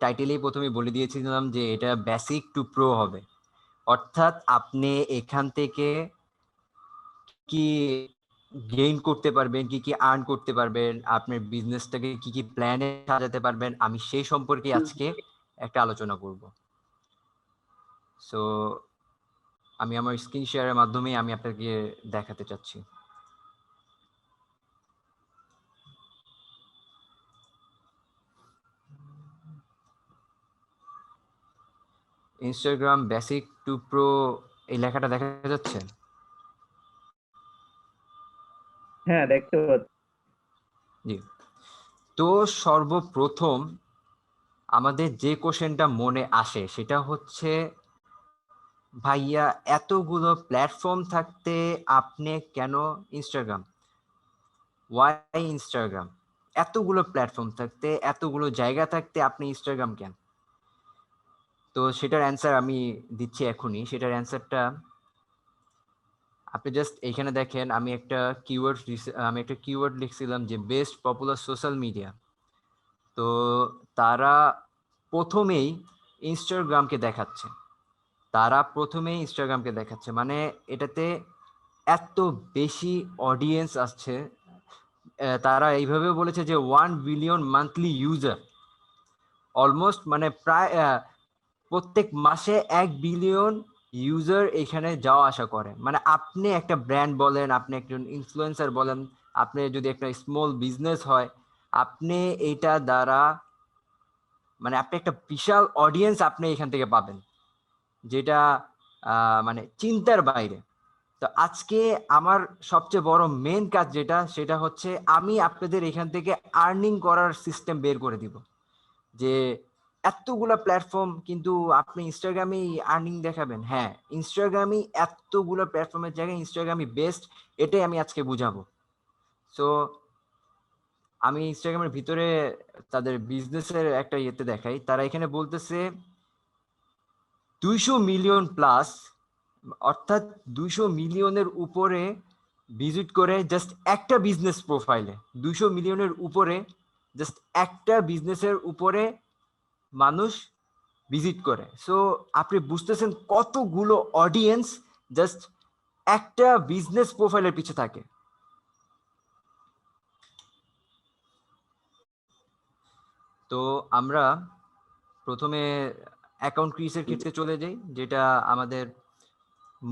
টাইটেলেই প্রথমে বলে দিয়েছিলাম যে এটা বেসিক টু প্রো হবে, অর্থাৎ আপনি এখান থেকে কি গেইন করতে পারবেন, কি কি আর্ন করতে পারবেন, আপনার বিজনেসটাকে কি কি প্ল্যানে সাজাতে পারবেন, আমি সেই সম্পর্কে আজকে একটা আলোচনা করব। সো আমি আমার স্ক্রিন শেয়ারের মাধ্যমে আমি আপনাকে দেখাতে চাচ্ছি। ইনস্টাগ্রাম বেসিক টু প্রো এই লেখাটা দেখা যাচ্ছে? হ্যাঁ, দেখতে পাচ্ছি। জি। তো সর্বপ্রথম আমাদের যে কোশ্চেনটা মনে আসে সেটা হচ্ছে, ভাইয়া এতগুলো প্ল্যাটফর্ম থাকতে আপনি কেন ইনস্টাগ্রাম? Why Instagram? এতগুলো প্ল্যাটফর্ম থাকতে, এতগুলো জায়গা থাকতে আপনি ইনস্টাগ্রাম কেন? তো সেটার অ্যান্সার আমি দিচ্ছি এখনই। সেটার অ্যান্সারটা আপনি জাস্ট এইখানে দেখেন, আমি একটা কিওয়ার্ড লিখছিলাম যে বেস্ট পপুলার সোশ্যাল মিডিয়া। তো তারা প্রথমেই ইনস্টাগ্রামকে দেখাচ্ছে। মানে এটাতে এত বেশি অডিয়েন্স আসছে। তারা এইভাবে বলেছে যে 1 বিলিয়ন মান্থলি ইউজার, অলমোস্ট মানে প্রায় প্রত্যেক মাসে 1 বিলিয়ন ইউজার এখানে যাওয়া আসা করে। মানে আপনি একটা ব্র্যান্ড বলেন, আপনি একজন ইনফ্লুয়েন্সার বলেন, আপনি যদি একটা স্মল বিজনেস হয়, আপনি এইটা দ্বারা মানে আপনি একটা বিশাল অডিয়েন্স আপনি এখান থেকে পাবেন, যেটা মানে চিন্তার বাইরে। তো আজকে আমার সবচেয়ে বড় মেন কাজ সেটা হচ্ছে আমি আপনাদের এখান থেকে আর্নিং করার সিস্টেম বের করে দিব। যে এতগুলা প্ল্যাটফর্ম, কিন্তু আপনি ইনস্টাগ্রামেই আর্নিং দেখাবেন? হ্যাঁ, ইনস্টাগ্রামই এতগুলো প্ল্যাটফর্মের জায়গায় ইনস্টাগ্রামই বেস্ট, এটাই আমি আজকে বুঝাবো। সো আমি ইনস্টাগ্রামের ভিতরে তাদের বিজনেসের একটা ইয়েতে দেখাই, তারা এখানে বলতেছে 200 মিলিয়ন প্লাস, অর্থাৎ 200 মিলিয়নের উপরে ভিজিট করে জাস্ট একটা বিজনেস প্রোফাইলে। 200 মিলিয়নের উপরে জাস্ট একটা বিজনেসের উপরে মানুষ ভিজিট করে। সো আপনি বুঝতেছেন কতগুলো অডিয়েন্স জাস্ট একটা বিজনেস প্রোফাইলের পিছে থাকে। তো আমরা প্রথমে অ্যাকাউন্ট ক্রিয়েটের ক্ষেত্রে চলে যাই, যেটা আমাদের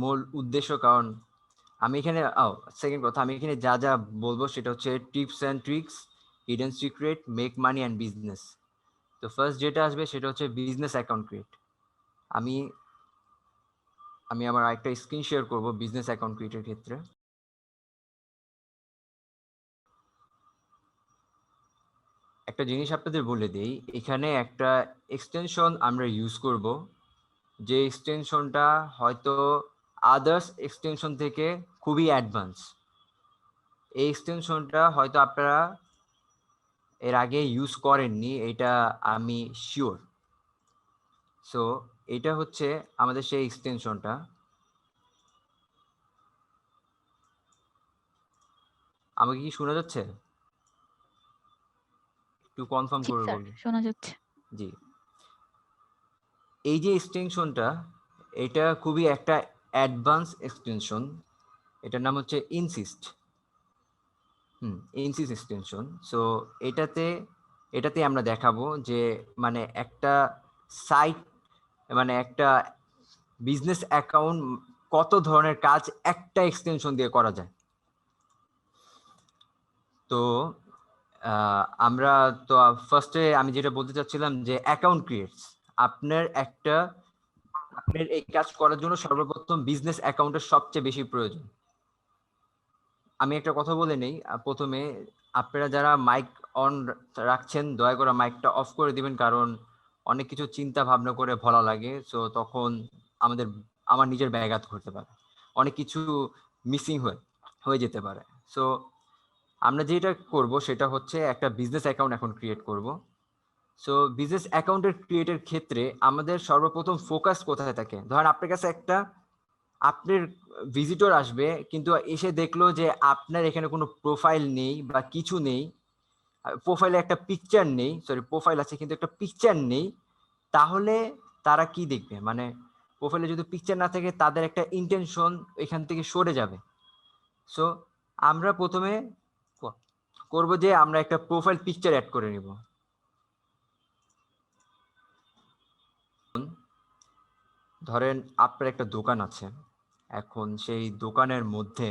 মূল উদ্দেশ্য। কারণ আমি এখানে সেকেন্ড কথা, আমি এখানে যা যা বলবো সেটা হচ্ছে tips and tricks, hidden secret, make money and business. তো ফার্স্ট যেটা আসবে সেটা হচ্ছে বিজনেস অ্যাকাউন্ট ক্রিয়েট। আমি আমি আমার একটা স্ক্রিন শেয়ার করব বিজনেস অ্যাকাউন্ট ক্রিয়েটের ক্ষেত্রে। একটা জিনিস আপনাদের বলে দিই, এখানে একটা এক্সটেনশন আমরা ইউজ করব, যে এক্সটেনশনটা হয়তো আদার্স এক্সটেনশন থেকে খুবই অ্যাডভান্স। এই এক্সটেনশনটা হয়তো আপনারা এর আগে ইউজ করেননি, এটা আমি শিওর। সো এটা হচ্ছে আমাদের সেই এক্সটেনশনটা। আমাকে কি শোনা যাচ্ছে? একটু কনফার্ম জি করে স্যার, বলুন। শোনা যাচ্ছে। জি, এই যে এক্সটেনশনটা, এটা খুবই একটা অ্যাডভান্স এক্সটেনশন। এটার নাম হচ্ছে ইনসিস্ট। Insist extension. সো এটাতে আমরা দেখাবো যে মানে একটা সাইট, মানে একটা বিজনেস অ্যাকাউন্ট কত ধরনের কাজ একটা এক্সটেনশন দিয়ে করা যায়। তো আমরা তো ফার্স্টে আমি যেটা বলতে চাচ্ছিলাম যে অ্যাকাউন্ট ক্রিয়েটস, আপনার এই কাজ করার জন্য সর্বপ্রথম বিজনেস অ্যাকাউন্টের সবচেয়ে বেশি প্রয়োজন। আমি একটা কথা বলে নেই প্রথমে, আপনারা যারা মাইক অন রাখছেন দয়া করে মাইকটা অফ করে দিবেন, কারণ অনেক কিছু চিন্তা ভাবনা করে বলা লাগে। সো তখন আমার নিজের ব্যাঘাত ঘটতে পারে, অনেক কিছু মিসিং হয়ে যেতে পারে। সো আমরা যেটা করব সেটা হচ্ছে একটা বিজনেস অ্যাকাউন্ট এখন ক্রিয়েট করব। সো বিজনেস অ্যাকাউন্টের ক্রিয়েটের ক্ষেত্রে আমাদের সর্বপ্রথম ফোকাস কোথায় থাকে? ধরেন আপনার কাছে আপনার ভিজিটর আসবে, কিন্তু এসে দেখলো যে আপনার এখানে কোনো প্রোফাইল নেই বা কিছু নেই, প্রোফাইলে একটা পিকচার নেই, সরি প্রোফাইল আছে কিন্তু একটা পিকচার নেই, তাহলে তারা কি দেখবে? মানে প্রোফাইলে যদি পিকচার না থাকে তাদের একটা ইন্টেনশন এখান থেকে সরে যাবে। সো আমরা প্রথমে করব যে আমরা একটা প্রোফাইল পিকচার অ্যাড করে নিব। ধরেন আপনার একটা দোকান আছে, এখন সেই দোকানের মধ্যে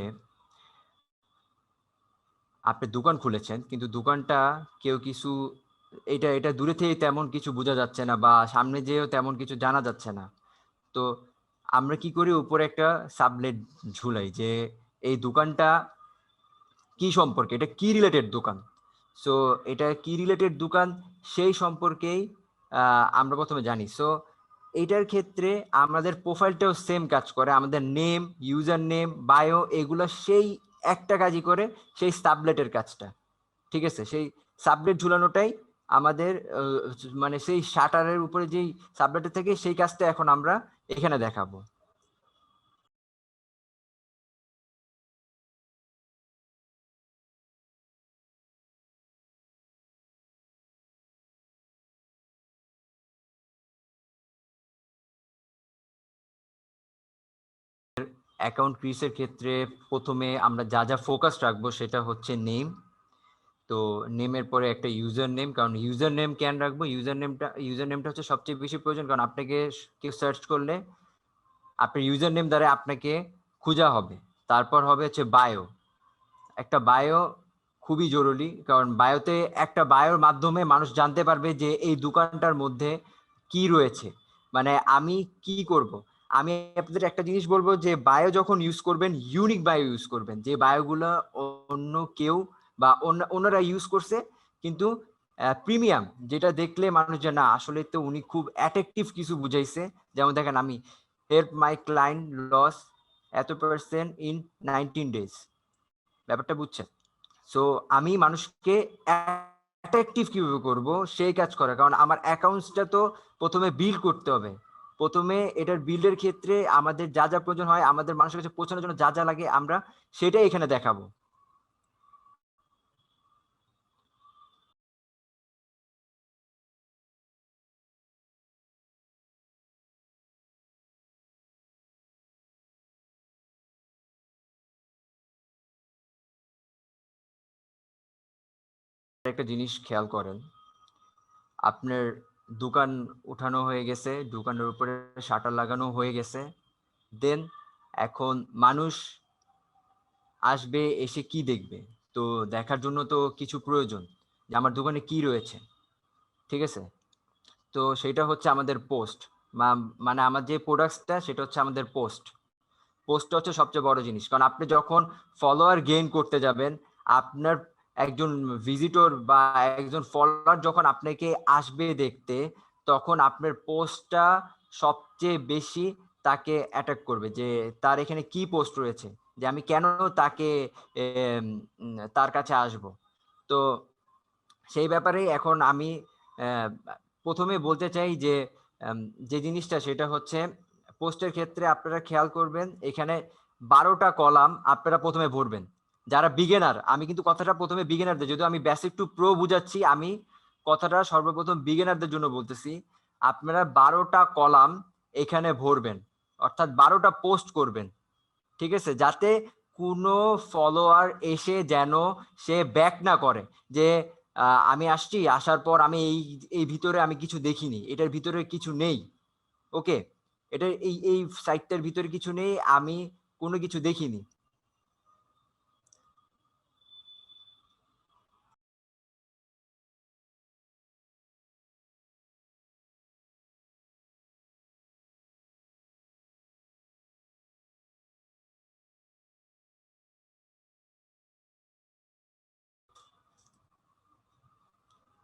আপনি দোকান খুলেছেন কিন্তু দোকানটা কেউ কিছু এটা এটা দূরে থেকে তেমন কিছু বোঝা যাচ্ছে না বা সামনে যেয়েও তেমন কিছু জানা যাচ্ছে না। তো আমরা কি করি, উপরে একটা সাবলেট ঝুলাই যে এই দোকানটা কি সম্পর্কে, এটা কি রিলেটেড দোকান। সো এটা কি রিলেটেড দোকান সেই সম্পর্কেই আমরা প্রথমে জানি। সো এইটার ক্ষেত্রে আমাদের প্রোফাইলটাও সেম কাজ করে, আমাদের নেম, ইউজার নেম, বায়ো এগুলো সেই একটা কাজই করে, সেই সাবলেটের কাজটা। ঠিক আছে, সেই সাবলেট ঝুলানোটাই আমাদের মানে সেই শাটারের উপরে যেই সাবলেটের থেকে সেই কাজটা এখন আমরা এখানে দেখাবো। অ্যাকাউন্ট ক্রিয়েটের ক্ষেত্রে প্রথমে আমরা যা যা ফোকাস রাখবো সেটা হচ্ছে নেম। তো নেমের পরে একটা ইউজার নেম, কারণ ইউজার নেম কেন রাখবো, ইউজার নেমটা হচ্ছে সবচেয়ে বেশি প্রয়োজন, কারণ আপনাকে কেউ সার্চ করলে আপনার ইউজার নেম দ্বারা আপনাকে খোঁজা হবে। তারপর হবে হচ্ছে বায়ো, একটা বায়ো খুবই জরুরি, কারণ বায়োতে একটা বায়োর মাধ্যমে মানুষ জানতে পারবে যে এই দোকানটার মধ্যে কি রয়েছে, মানে আমি কি করব। আমি আপনাদের একটা জিনিস বলবো যে বায়ো যখন ইউজ করবেন ইউনিক বায়ো ইউজ করবেন, যে বায়োগুলো অন্য কেউ বা অন্যরা ইউজ করছে কিন্তু প্রিমিয়াম, যেটা দেখলে মানুষ যে না আসলে তো উনি খুব অ্যাট্রাকটিভ কিছু বুঝাইছে। যেমন দেখেন, আমি হেল্প মাই ক্লায়েন্ট লস এত% ইন 19 days, ব্যাপারটা বুঝছেন? সো আমি মানুষকে অ্যাট্রাকটিভ কিভাবে করব সেই কাজ করে, কারণ আমার অ্যাকাউন্টসটা তো প্রথমে বিল্ড করতে হবে। প্রথমে এটার বিল্ডের ক্ষেত্রে আমাদের যা যা প্রয়োজন হয়, আমাদের মানুষের কাছে পৌঁছানোর জন্য যা যা লাগে আমরা সেটাই এখানে দেখাবো। একটা জিনিস খেয়াল করেন, আপনার দোকান উঠানো হয়ে গেছে, দোকানের উপরে শাটার লাগানো হয়ে গেছে, দেন এখন মানুষ আসবে, এসে কি দেখবে? তো দেখার জন্য তো কিছু প্রয়োজন যে আমার দোকানে কি রয়েছে। ঠিক আছে, তো সেটা হচ্ছে আমাদের পোস্ট, মানে আমার যে প্রোডাক্টসটা সেটা হচ্ছে আমাদের পোস্টটা হচ্ছে সবচেয়ে বড় জিনিস, কারণ আপনি যখন ফলোয়ার গেইন করতে যাবেন, আপনার একজন ভিজিটর বা একজন ফলোয়ার যখন আপনাকে আসবে দেখতে, তখন আপনার পোস্টটা সবচেয়ে বেশি তাকে অ্যাটাক করবে, যে তার এখানে কি পোস্ট রয়েছে, যে আমি কেন তাকে তার কাছে আসব। তো সেই ব্যাপারে এখন আমি প্রথমে বলতে চাই যে যে জিনিসটা সেটা হচ্ছে পোস্টের ক্ষেত্রে আপনারা খেয়াল করবেন, এখানে 12টা কলাম আপনারা প্রথমে ভরবেন। যারা বিগিনার, আমি কিন্তু কথাটা প্রথমে বিগিনারদের, যদিও আমি বেসিক টু প্রো বুঝাচ্ছি, আমি কথাটা সর্বপ্রথম বিগিনারদের জন্য বলতেছি। আপনারা 12টা কলাম এখানে ভরবেন, অর্থাৎ 12টা পোস্ট করবেন। ঠিক আছে, যাতে কোনো ফলোয়ার এসে যেন সে ব্যাক না করে, যে আমি আসছি, আসার পর আমি এই এই ভিতরে আমি কিছু দেখিনি, এটার ভিতরে কিছু নেই। ওকে, এটা এই সাইটটার ভিতরে কিছু নেই, আমি কোনো কিছু দেখিনি।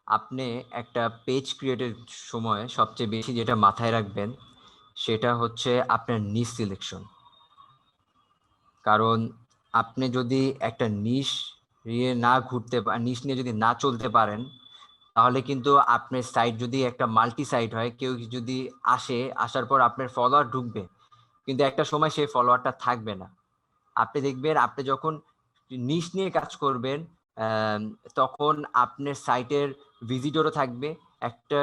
আপনি একটা পেজ ক্রিয়েটের সময় সবচেয়ে বেশি যেটা মাথায় রাখবেন সেটা হচ্ছে আপনার নিশ সিলেকশন। কারণ আপনি যদি একটা নিশ নিয়ে না ঘুরতে, নিশ নিয়ে যদি না চলতে পারেন, তাহলে কিন্তু আপনার সাইট যদি একটা মাল্টি সাইট হয়, কেউ যদি আসে, আসার পর আপনার ফলোয়ার ঢুকবে, কিন্তু একটা সময় সেই ফলোয়ারটা থাকবে না। আপনি দেখবেন আপনি যখন নিশ নিয়ে কাজ করবেন তখন আপনার সাইটের ভিজিটরও থাকবে, একটা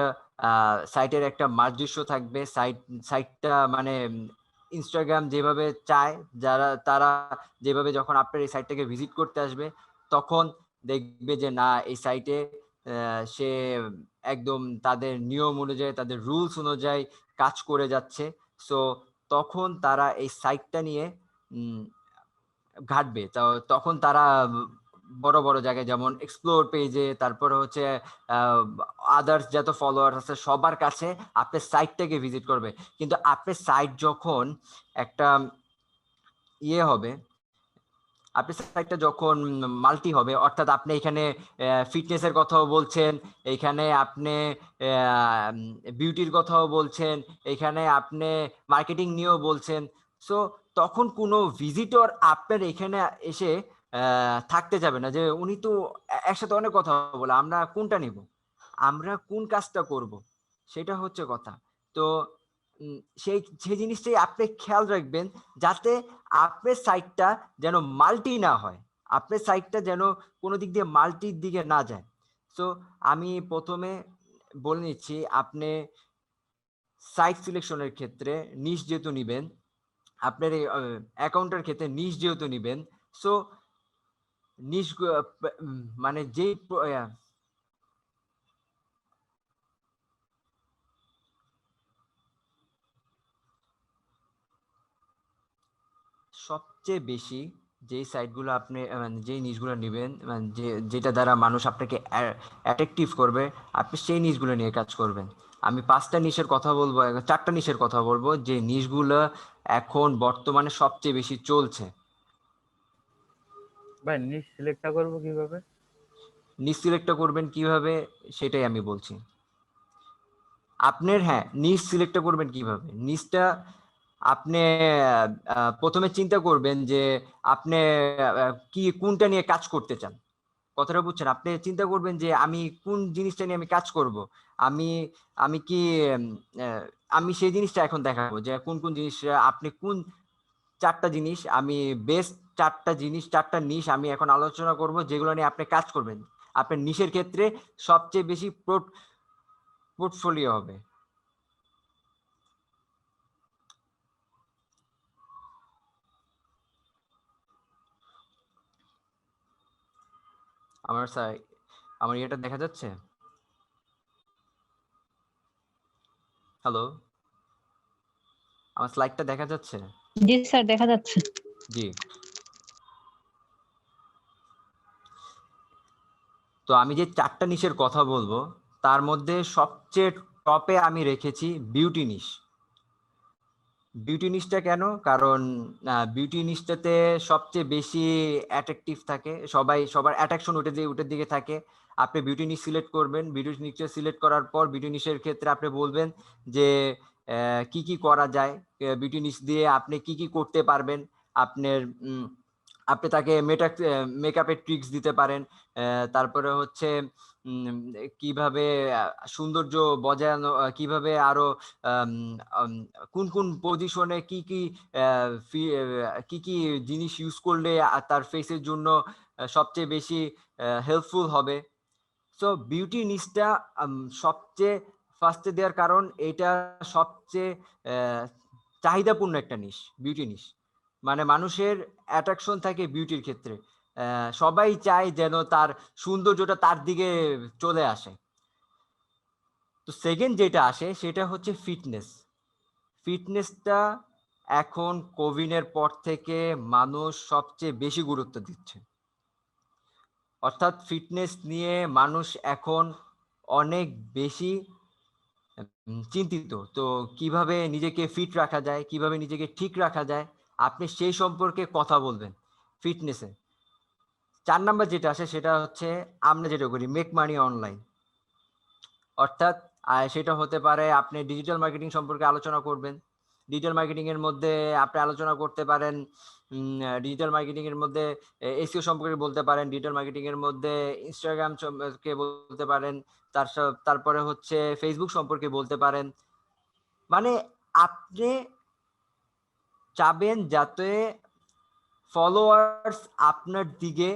সাইটের একটা মাদৃশ্য থাকবে, সাইটটা মানে ইনস্টাগ্রাম যেভাবে চায়, তারা যেভাবে যখন আপনার এই সাইটটাকে ভিজিট করতে আসবে তখন দেখবে যে না এই সাইটে সে একদম তাদের নিয়ম অনুযায়ী, তাদের রুলস অনুযায়ী কাজ করে যাচ্ছে। সো তখন তারা এই সাইটটা নিয়ে ঘাটবে। তখন তারা বড় বড় জায়গায় যেমন এক্সপ্লোর পেজে, তারপরে হচ্ছে আদার্স যত ফলোয়ার আছে সবার কাছে আপনার সাইটটাকে ভিজিট করবে। কিন্তু আপনার সাইট যখন একটা হবে, আপনার সাইটটা যখন মাল্টি হবে, অর্থাৎ আপনি এখানে ফিটনেসের কথাও বলছেন, এখানে আপনি বিউটির কথাও বলছেন, এখানে আপনি মার্কেটিং নিয়েও বলছেন। সো তখন কোনো ভিজিটর আপনার এখানে এসে থাকতে যাবে না যে উনি তো একসাথে অনেক কথা বলে, আমরা কোনটা নিব, আমরা কোন কাজটা করব, সেটা হচ্ছে কথা। তো সেই সেই জিনিসটাই আপনি খেয়াল রাখবেন যাতে আপনার সাইটটা যেন মাল্টি না হয়, আপনার সাইটটা যেন কোনো দিক দিয়ে মাল্টির দিকে না যায়। সো আমি প্রথমে বলে নিচ্ছি, আপনি সাইট সিলেকশনের ক্ষেত্রে নিশ যেহেতু নিবেন, আপনার এই অ্যাকাউন্টের ক্ষেত্রে নিশ যেহেতু নিবেন, সো নিশ মানে যেই সবচেয়ে বেশি যেই সাইটগুলো আপনি মানে যেই নিউজগুলো নেবেন, মানে যেটা দ্বারা মানুষ আপনাকে অ্যাট্রাকটিভ করবে, আপনি সেই নিউজগুলো নিয়ে কাজ করবেন। আমি 5টা নিশের কথা বলবো, 4টা নিশের কথা বলবো যে নিউজগুলো এখন বর্তমানে সবচেয়ে বেশি চলছে। ভাই নিশ সিলেক্টটা করবো কিভাবে? নিশ সিলেক্টটা করবেন কিভাবে সেটাই আমি বলছি আপনার। হ্যাঁ, নিশ সিলেক্টটা করবেন কিভাবে, নিশটা আপনি প্রথমে চিন্তা করবেন যে আপনি কি কোনটা নিয়ে কাজ করতে চান, কথাটা বুঝছেন? আপনি চিন্তা করবেন যে আমি কোন জিনিসটা নিয়ে আমি কাজ করব, আমি আমি কি উম, আহ, আমি সেই জিনিসটা এখন দেখাবো যে কোন কোন জিনিস আপনি কোন 4টা জিনিস আমি বেস্ট 4টা জিনিস 4টা নিশ আমি এখন আলোচনা করব যেগুলো নিয়ে আপনি কাজ করবেন। আপনার নিশের ক্ষেত্রে সবচেয়ে বেশি পোর্টফোলিও হবে। আমার স্যার, আমার ইয়েটা দেখা যাচ্ছে? হ্যালো, আমার স্লাইডটা দেখা যাচ্ছে? জি স্যার, দেখা যাচ্ছে। জি। তো আমি যে 4টা নিশের কথা বলবো তার মধ্যে সবচেয়ে টপে আমি রেখেছি বিউটি নিশ। বিউটি নিশটা কেন? কারণ বিউটি নিশটাতে সবচেয়ে বেশি অ্যাট্রাকটিভ থাকে, সবার অ্যাট্রাকশন ওটার দিকে থাকে। আপনি বিউটি নিশ সিলেক্ট করবেন, বিউটি নিশটা সিলেক্ট করার পর বিউটি নিশের ক্ষেত্রে আপনি বলবেন যে কি কি করা যায়, বিউটি নিশ দিয়ে আপনি কি কি করতে পারবেন। আপনার আপনি তাকে মেকআপের ট্রিক্স দিতে পারেন, তারপরে হচ্ছে কিভাবে সৌন্দর্য বজায়ানো, কিভাবে আরো আম, আম, কোন কোন পজিশনে কি কি কি কি জিনিস ইউজ করলে তার ফেসের জন্য সবচেয়ে বেশি হেল্পফুল হবে। সো বিউটি নিশটা সবচেয়ে ফার্স্টে দেওয়ার কারণ এটা সবচেয়ে আহ, চাহিদাপূর্ণ একটা নিশ, বিউটি নিশ। মানে মানুষের অ্যাট্রাকশন থাকে বিউটির ক্ষেত্রে, সবাই চায় যেন তার সৌন্দর্যটা তার দিকে চলে আসে। তো সেকেন্ড যেটা আসে সেটা হচ্ছে ফিটনেস। ফিটনেসটা এখন কোভিডের পর থেকে মানুষ সবচেয়ে বেশি গুরুত্ব দিচ্ছে, অর্থাৎ ফিটনেস নিয়ে মানুষ এখন অনেক বেশি চিন্তিত। তো কিভাবে নিজেকে ফিট রাখা যায়, কিভাবে নিজেকে ঠিক রাখা যায়, আপনি সেই সম্পর্কে কথা বলবেন ফিটনেসে। 4 নাম্বার যেটা আসে সেটা হচ্ছে আমরা যেটা করি মেক মানি অনলাইন, অর্থাৎ সেটা হতে পারে আপনি ডিজিটাল মার্কেটিং সম্পর্কে আলোচনা করবেন। ডিজিটাল মার্কেটিং এর মধ্যে আপনি আলোচনা করতে পারেন, ডিজিটাল মার্কেটিং এর মধ্যে এসইও সম্পর্কে বলতে পারেন, ডিজিটাল মার্কেটিং এর মধ্যে ইনস্টাগ্রাম সম্পর্কে বলতে পারেন, তারপরে হচ্ছে ফেসবুক সম্পর্কে বলতে পারেন। মানে আপনি চাবেন যাতে ফলোয়ার্স আপনার দিকে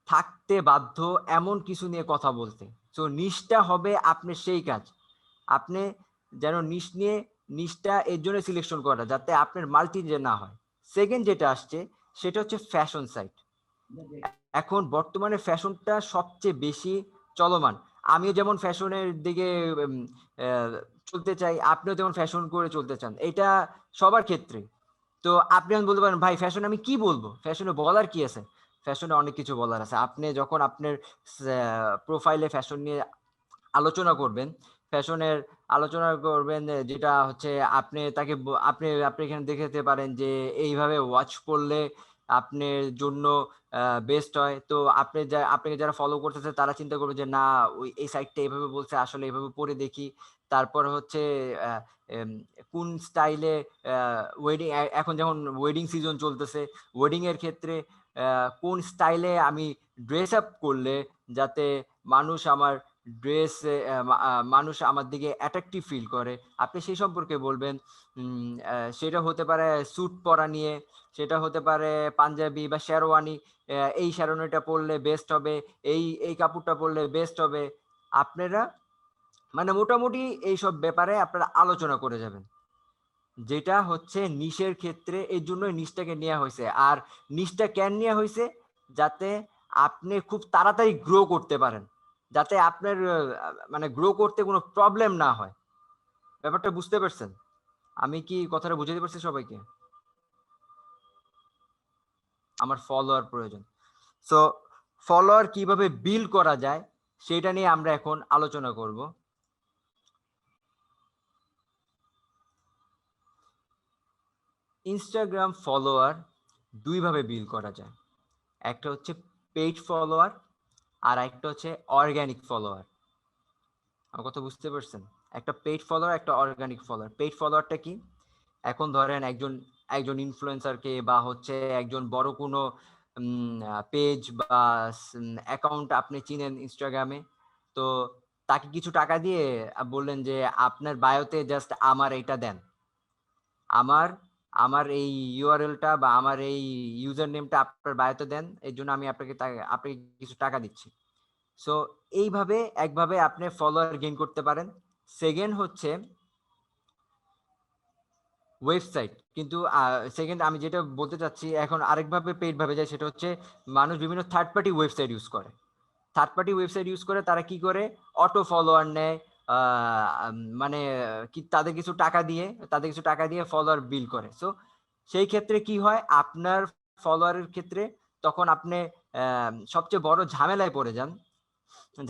থাকতে বাধ্য এমন কিছু নিয়ে কথা বলতে। তো নিশটা হবে আপনার সেই কাজ, আপনি যেন নিশটা এর জন্য সিলেকশন করা যাতে আপনার মাল্টি যে না হয়। সেকেন্ড যেটা আসছে সেটা হচ্ছে ফ্যাশন সাইট। এখন বর্তমানে ফ্যাশনটা সবচেয়ে বেশি চলমান। আমিও যেমন ফ্যাশনের দিকে চলতে চাই, আপনিও যেমন ফ্যাশন করে চলতে চান, এটা সবার ক্ষেত্রে। তো আপনি এখন বলতে পারেন ভাই ফ্যাশনে আমি কি বলবো, ফ্যাশনে বলার কি আছে? ফ্যাশনে অনেক কিছু বলার আছে। আপনি যখন আপনার প্রোফাইলে ফ্যাশন নিয়ে আলোচনা করবেন, ফ্যাশনের আলোচনা করবেন, যেটা হচ্ছে আপনি তাকে আপনি এখানে দেখতে পারেন যে এইভাবে ওয়াচ করলে আপনার জন্য বেস্ট হয়। তো আপনাকে যারা ফলো করতেছে তারা চিন্তা করবে যে না, ওই এই সাইটটা এইভাবে বলছে, আসলে এইভাবে পরে দেখি। তারপর হচ্ছে আহ, এম, কোন স্টাইলে ওয়েডিং, এখন যেমন ওয়েডিং সিজন চলতেছে, ওয়েডিং এর ক্ষেত্রে কোন স্টাইলে আমি ড্রেস আপ করলে যাতে মানুষ আমার ড্রেস মানুষ আমার দিকে অ্যাট্রাকটিভ ফিল করে, আপনি সেই সম্পর্কে বলবেন। সেটা হতে পারে স্যুট পরা নিয়ে, সেটা হতে পারে পাঞ্জাবি বা শেরওয়ানি, এই শেরওয়ানিটা পরলে বেস্ট হবে, এই এই কাপড়টা পরলে বেস্ট হবে। আপনারা মানে মোটামুটি এইসব ব্যাপারে আপনারা আলোচনা করে যাবেন, যেটা হচ্ছে নিশের ক্ষেত্রে। এই জন্যই নিশটাকে নেওয়া হয়েছে। আর নিশটা কেন নেওয়া হয়েছে? যাতে আপনি খুব তাড়াতাড়ি গ্রো করতে পারেন, যাতে আপনার মানে গ্রো করতে কোনো প্রবলেম না হয়। ব্যাপারটা বুঝতে পারছেন? আমি কি কথাটা বুঝাতে পারছি সবাইকে? আমার ফলোয়ার প্রয়োজন। সো ফলোয়ার কিভাবে বিল্ড করা যায় সেটা নিয়ে আমরা এখন আলোচনা করব। ইনস্টাগ্রাম ফলোয়ার দুইভাবে বিল্ড করা যায়। একটা হচ্ছে পেইড ফলোয়ার, আর একটা হচ্ছে অর্গানিক ফলোয়ার। আমার কথা বুঝতে পারছেন? একটা পেইড ফলোয়ার, একটা অর্গানিক ফলোয়ার। পেইড ফলোয়ারটা কি? এখন ধরেন একজন একজন ইনফ্লুয়েন্সারকে বা হচ্ছে একজন বড় কোনো পেজ বা অ্যাকাউন্ট আপনি চিনেন ইনস্টাগ্রামে, তো তাকে কিছু টাকা দিয়ে বললেন যে আপনার বায়োতে জাস্ট আমার এইটা দেন, আমার আমার এই ইউআরএলটা বা আমার এই ইউজার নেমটা আপনার বায়োতে দেন, এর জন্য আমি আপনাকে কিছু টাকা দিচ্ছি। সো এইভাবে একভাবে আপনি ফলোয়ার গেইন করতে পারেন। সেকেন্ড হচ্ছে ওয়েবসাইট। কিন্তু সেকেন্ড আমি যেটা বলতে চাচ্ছি এখন আরেকভাবে পেইড ভাবে যায়, সেটা হচ্ছে মানুষ বিভিন্ন থার্ড পার্টি ওয়েবসাইট ইউজ করে। থার্ড পার্টি ওয়েবসাইট ইউজ করে তারা কি করে? অটো ফলোয়ার নেয়, মানে কি তাদের কিছু টাকা দিয়ে ফলোয়ার বিল করে। সো সেই ক্ষেত্রে কি হয়, আপনার ফলোয়ারের ক্ষেত্রে তখন আপনি সবচেয়ে বড় ঝামেলায় পড়ে যান।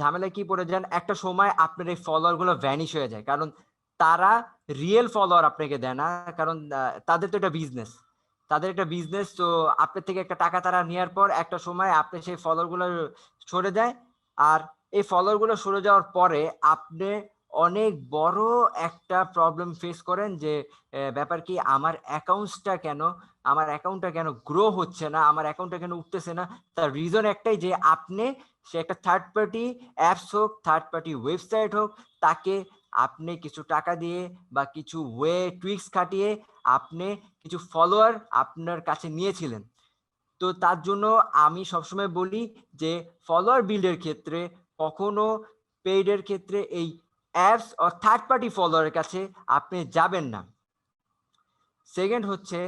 ঝামেলায় কি পড়ে যান, একটা সময় আপনার এই ফলোয়ার গুলো ভ্যানিশ হয়ে যায়, কারণ তারা রিয়েল ফলোয়ার আপনাকে দেয় না। কারণ তাদের তো এটা বিজনেস, তাদের একটা বিজনেস। তো আপনার থেকে একটা টাকা তারা নেওয়ার পর একটা সময় আপনি সেই ফলোয়ার গুলো সরে যায়। আর এই ফলোয়ার গুলো সরে যাওয়ার পরে আপনি অনেক বড় একটা প্রবলেম ফেস করেন যে ব্যাপার কি, আমার অ্যাকাউন্টটা কেন গ্রো হচ্ছে না, আমার অ্যাকাউন্টটা কেন উঠতেছে না। তার রিজন একটাই যে আপনি, সে একটা থার্ড পার্টি অ্যাপস হোক, থার্ড পার্টি ওয়েবসাইট হোক, তাকে আপনি কিছু টাকা দিয়ে বা কিছু টুইক্স খাটিয়ে আপনি কিছু ফলোয়ার আপনার কাছে নিয়েছিলেন। তো তার জন্য আমি সবসময় বলি যে ফলোয়ার বিল্ডের ক্ষেত্রে কখনো পেইডের ক্ষেত্রে এই অ্যাপস ও থার্ড পার্টি ফলোয়ারের কাছে আপনি যাবেন না। সেকেন্ড হচ্ছে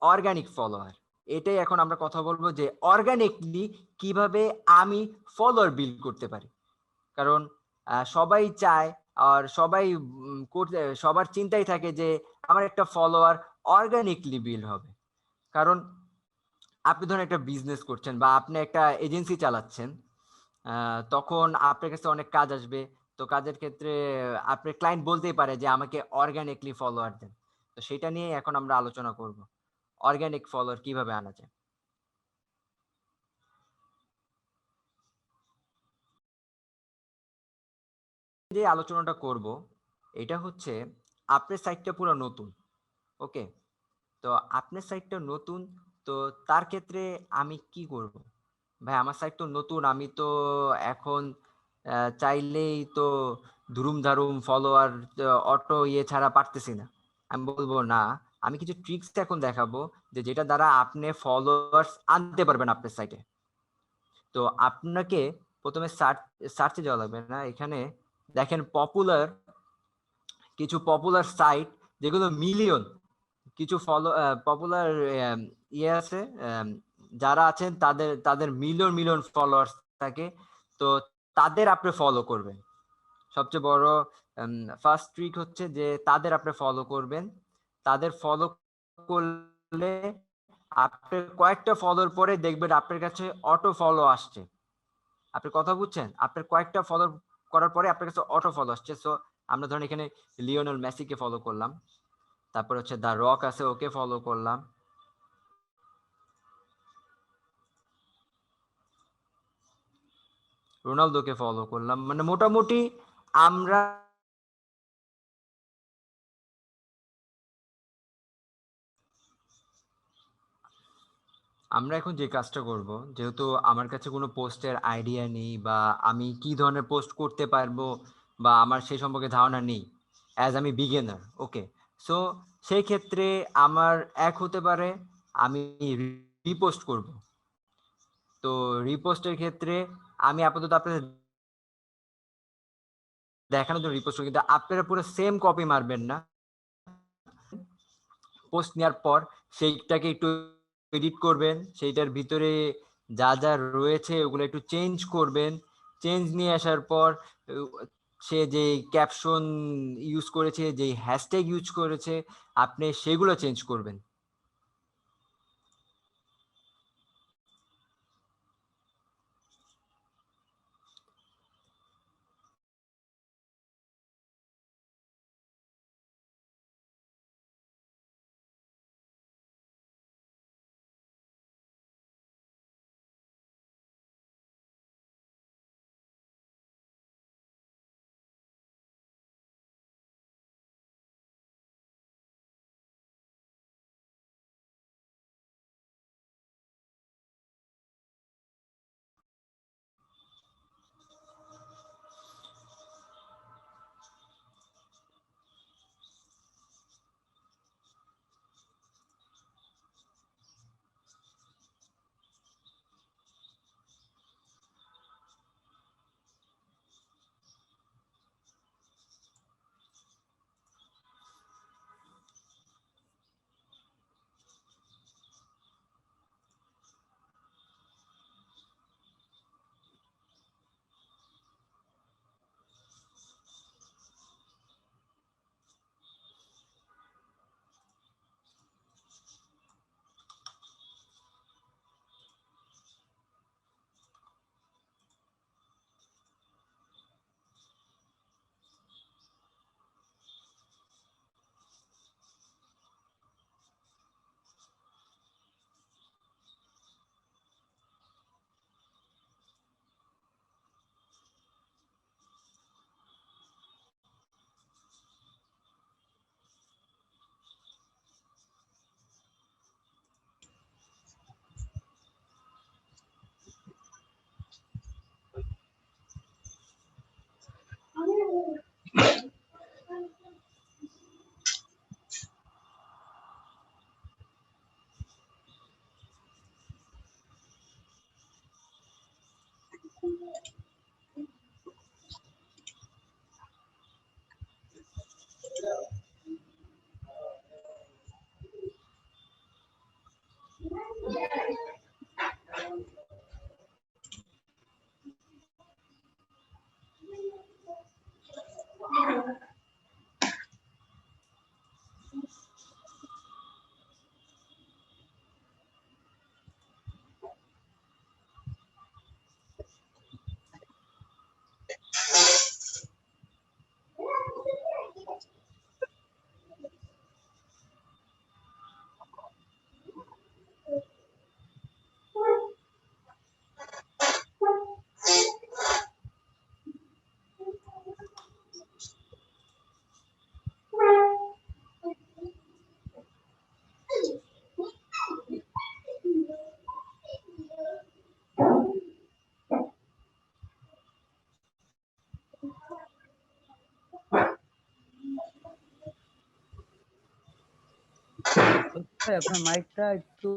অর্গানিক ফলোয়ার। এটাই এখন আমরা কথা বলবো যে অর্গানিকলি কিভাবে আমি ফলোয়ার বিল্ড করতে পারি। কারণ সবাই চায়, আর সবার চিন্তাই থাকে যে আমার একটা ফলোয়ার অর্গানিকলি বিল্ড হবে। কারণ আপনি ধরেন একটা বিজনেস করছেন বা আপনি একটা এজেন্সি চালাচ্ছেন, তখন আপনার কাছে অনেক কাজ আসবে। তো কাজের ক্ষেত্রে আপনার ক্লায়েন্ট বলতেই পারে যে আমাকে অর্গানিকলি ফলোয়ার দেন। তো সেটা নিয়ে এখন আমরা আলোচনা করব, অর্গানিক ফলোয়ার কিভাবে আনা যায়। যে আলোচনাটা করব এটা হচ্ছে, আপনার সাইটটা পুরো নতুন, ওকে? তো আপনার সাইটটা নতুন, তো তার ক্ষেত্রে আমি কি করব? ভাই আমার সাইট তো নতুন, আমি তো এখন চাইলেই তো ধুরুম ধারুম ফলোয়ার অটো ছাড়া পারতেছি না। আমি বলবো না, আমি কিছু ট্রিক্স এখন দেখাবো যে যেটা দ্বারা আপনি ফলোয়ার্স আনতে পারবেন আপনার সাইটে। তো আপনাকে প্রথমে সার্চে যাওয়া লাগবে না, এখানে দেখেন কিছু পপুলার সাইট যেগুলো মিলিয়ন, কিছু পপুলার ইয়ে আছে, যারা আছেন তাদের তাদের মিলিয়ন মিলিয়ন ফলোয়ার্স থাকে। তো তাদের আপনি ফলো করবেন। সবচেয়ে বড় ফার্স্ট ট্রিক হচ্ছে যে তাদের আপনি ফলো করবেন। তাদের ফলো করলে আপনি কয়েকটা ফলোর পরে দেখবেন আপনার কাছে অটো ফলো আসছে। আপনি কথা বুঝছেন? আপনার কয়েকটা ফলো করার পরে আপনার কাছে অটো ফলো আসছে। সো আমরা ধরেন এখানে লিওনেল মেসিকে ফলো করলাম, তারপর হচ্ছে দা রক আছে, ওকে ফলো করলাম, রোনালদোকে ফলো করলাম, মানে মোটামুটি আমরা আমরা এখন যে কাজটা করব, যেহেতু আমার কাছে কোনো পোস্টের আইডিয়া নেই বা আমি কি ধরনের পোস্ট করতে পারবো বা আমার সেই সম্পর্কে ধারণা নেই, অ্যাজ আমি বিগিনার, ওকে। সো সেই ক্ষেত্রে আমার এক হতে পারে আমি রিপোস্ট করব। তো রিপোস্টের ক্ষেত্রে আমি আপাতত আপনাদের দেখানোর জন্য রিপোস্ট করি, কিন্তু আপনারা পুরো সেম কপি মারবেন না। পোস্ট নেওয়ার পর সেইটাকে একটু এডিট করবেন, সেইটার ভিতরে যা যা রয়েছে ওগুলো একটু চেঞ্জ করবেন। চেঞ্জ নিয়ে আসার পর সে যে ক্যাপশন ইউজ করেছে, যে হ্যাশট্যাগ ইউজ করেছে, আপনি সেগুলো চেঞ্জ করবেন। ভাই আপনার মাইকটা একটু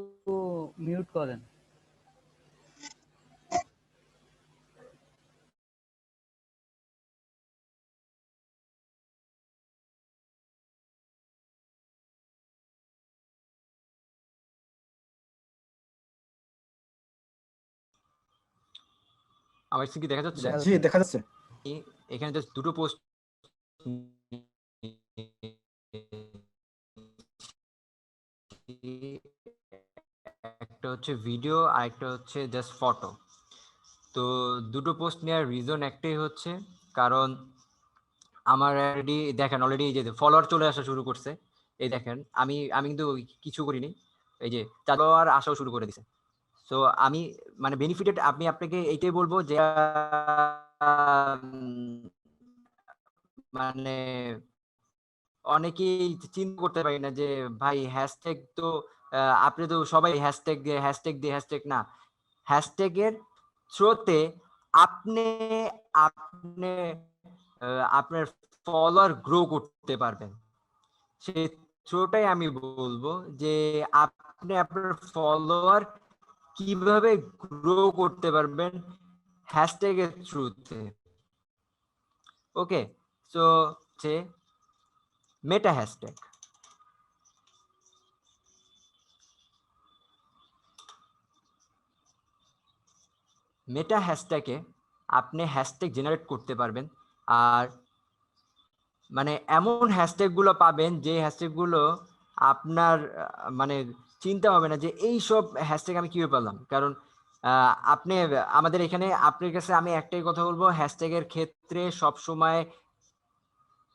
মিউট করেন। আমার স্ক্রিন কি দেখা যাচ্ছে? জি দেখা যাচ্ছে। এখানে জাস্ট দুটো পোস্ট একটা হচ্ছে ভিডিও আর একটা হচ্ছে জাস্ট ফটো। তো দুটো পোস্ট নেওয়ার রিজন একটাই হচ্ছে কারণ আমার অলরেডি এই যে ফলোয়ার চলে আসা শুরু করছে। এই দেখেন আমি আমি কিন্তু কিছু করিনি, এই যে ফলোয়ার আসাও শুরু করে দিছে। সো আমি মানে বেনিফিটেড আমি আপনাকে এইটাই বলবো যে মানে অনেকেই চিন্তা করতে পারি না যে ভাই হ্যাশট্যাগ তো আপনি তো সবাই হ্যাশট্যাগ না, হ্যাশট্যাগের থ্রোতে আপনি আপনি আপনার ফলোয়ার গ্রো করতে পারবেন। সেই থ্রোটাই আমি বলবো যে আপনি আপনার ফলোয়ার কিভাবে গ্রো করতে পারবেন হ্যাশট্যাগের থ্রুতে। ওকে, সো যে মেটা হ্যাশট্যাগ, মেটা হ্যাশট্যাগে আপনি হ্যাশট্যাগ জেনারেট করতে পারবেন। আর মানে এমন হ্যাশট্যাগুলো পাবেন যে হ্যাশট্যাগুলো আপনার মানে চিন্তা হবে না যে এই সব হ্যাশট্যাগ আমি কিভাবে পেলাম। কারণ আপনি আমাদের এখানে আপনার কাছে আমি একটাই কথা বলবো, হ্যাশট্যাগের ক্ষেত্রে সবসময়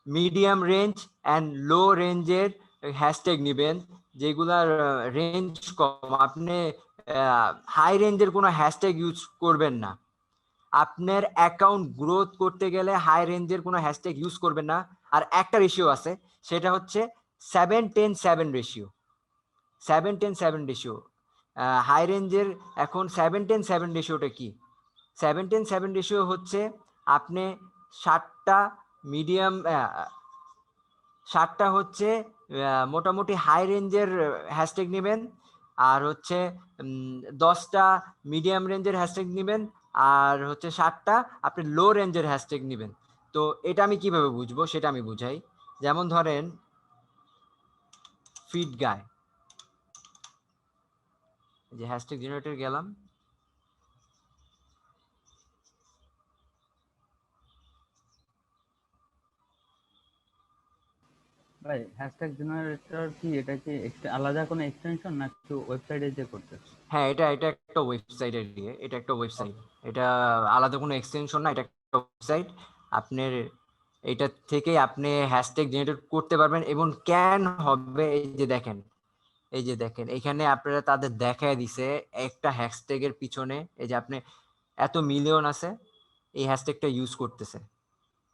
মিডিয়াম রেঞ্জ অ্যান্ড লো রেঞ্জের হ্যাশট্যাগ নেবেন, যেগুলার রেঞ্জ কম। আপনি হাই রেঞ্জের কোনো হ্যাশট্যাগ ইউজ করবেন না। আপনার অ্যাকাউন্ট গ্রোথ করতে গেলে হাই রেঞ্জের কোনো হ্যাশট্যাগ ইউজ করবেন না। আর একটা রেশিও আছে, সেটা হচ্ছে 7-10-7 রেশিও। 7-10-7 রেশিও হাই রেঞ্জের। এখন 7-10-7 রেশিওটা কি? 7-10-7 রেশিও হচ্ছে আপনি 60টা মিডিয়াম 60টা হচ্ছে মোটামুটি হাই রেঞ্জের হ্যাশট্যাগ নেবেন, আর হচ্ছে 10টা মিডিয়াম রেঞ্জের হ্যাশট্যাগ নেবেন, আর হচ্ছে 60টা আপনি লো রেঞ্জের হ্যাশট্যাগ নেবেন। তো এটা আমি কিভাবে বুঝবো সেটা আমি বুঝাই। যেমন ধরেন ফিড গায়, যে হ্যাশট্যাগ জেনারেটর গেলাম, ভাই হ্যাশট্যাগ জেনারেটর কি, এটা কি আলাদা কোনো এক্সটেনশন না কিছু ওয়েবসাইটে যে করতে? হ্যাঁ এটা এটা একটা ওয়েবসাইটের দিয়ে, এটা একটা ওয়েবসাইট, এটা আলাদা কোনো এক্সটেনশন না, এটা একটা ওয়েবসাইট। আপনার এটা থেকে আপনি হ্যাশট্যাগ জেনারেট করতে পারবেন। এবং ক্যান হবে, এই যে দেখেন এখানে আপনারা তাদের দেখায় দিছে একটা হ্যাশট্যাগের পিছনে, এই যে আপনি এত মিলিয়ন আছে এই হ্যাশট্যাগটা ইউজ করতেছে।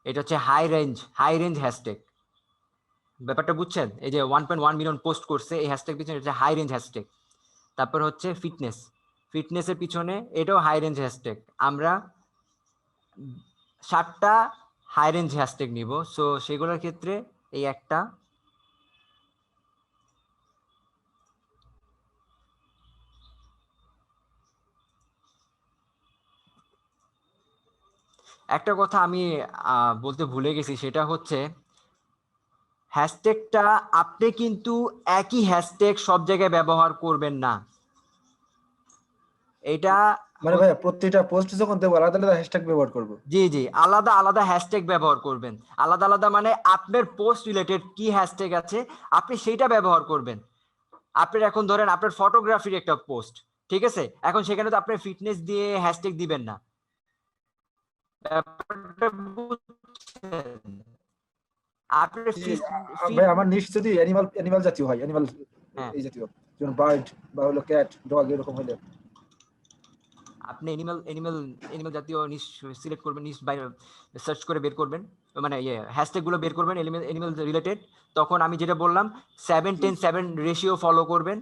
এটা হচ্ছে হাই রেঞ্জ হ্যাশট্যাগ। ব্যাপারটা বুঝছেন? এই যে 1.1 মিলিয়ন পোস্ট করছে এই হ্যাশট্যাগ পিছনে, এটা হাই রেঞ্জ হ্যাশট্যাগ। তারপর হচ্ছে ফিটনেসের পিছনে, এটাও হাই রেঞ্জ হ্যাশট্যাগ। আমরা 60টা হাই রেঞ্জ হ্যাশট্যাগ নিব, সো সেগুলোর ক্ষেত্রে এই একটা, একটা কথা আমি বলতে ভুলে গেছি, সেটা হচ্ছে হ্যাশট্যাগটা আপনি কিন্তু একই হ্যাশট্যাগ সব জায়গায় ব্যবহার করবেন না। এটা মানে ভাইয়া প্রত্যেকটা পোস্ট যখন দেবো আলাদা আলাদা হ্যাশট্যাগ ব্যবহার করব? জি আলাদা আলাদা হ্যাশট্যাগ ব্যবহার করবেন। আলাদা আলাদা মানে আপনার পোস্ট রিলেটেড কি হ্যাশট্যাগ আছে আপনি সেইটা ব্যবহার করবেন। আপনার এখন ধরেন আপনার ফটোগ্রাফির একটা পোস্ট, ঠিক আছে, এখন সেখানে তো আপনি ফিটনেস দিয়ে হ্যাশট্যাগ দিবেন না। ব্যাপারটা বুঝছেন? আপনার ভাই আমার নিশ যদি অ্যানিমাল জাতীয় হয়, অ্যানিমাল হ্যাঁ, এই জাতীয়, যেমন বার্ড বা হলো ক্যাট ডগ এরকম হলে আপনি এনিম্যাল জাতীয় নিশ সিলেক্ট করবেন, নিশ সার্চ করে বের করবেন, মানে হ্যাশট্যাগ গুলো বের করবেন এনিম্যাল রিলেটেড। তখন আমি যেটা বললাম 7-10-7 রেশিও ফলো করবেন।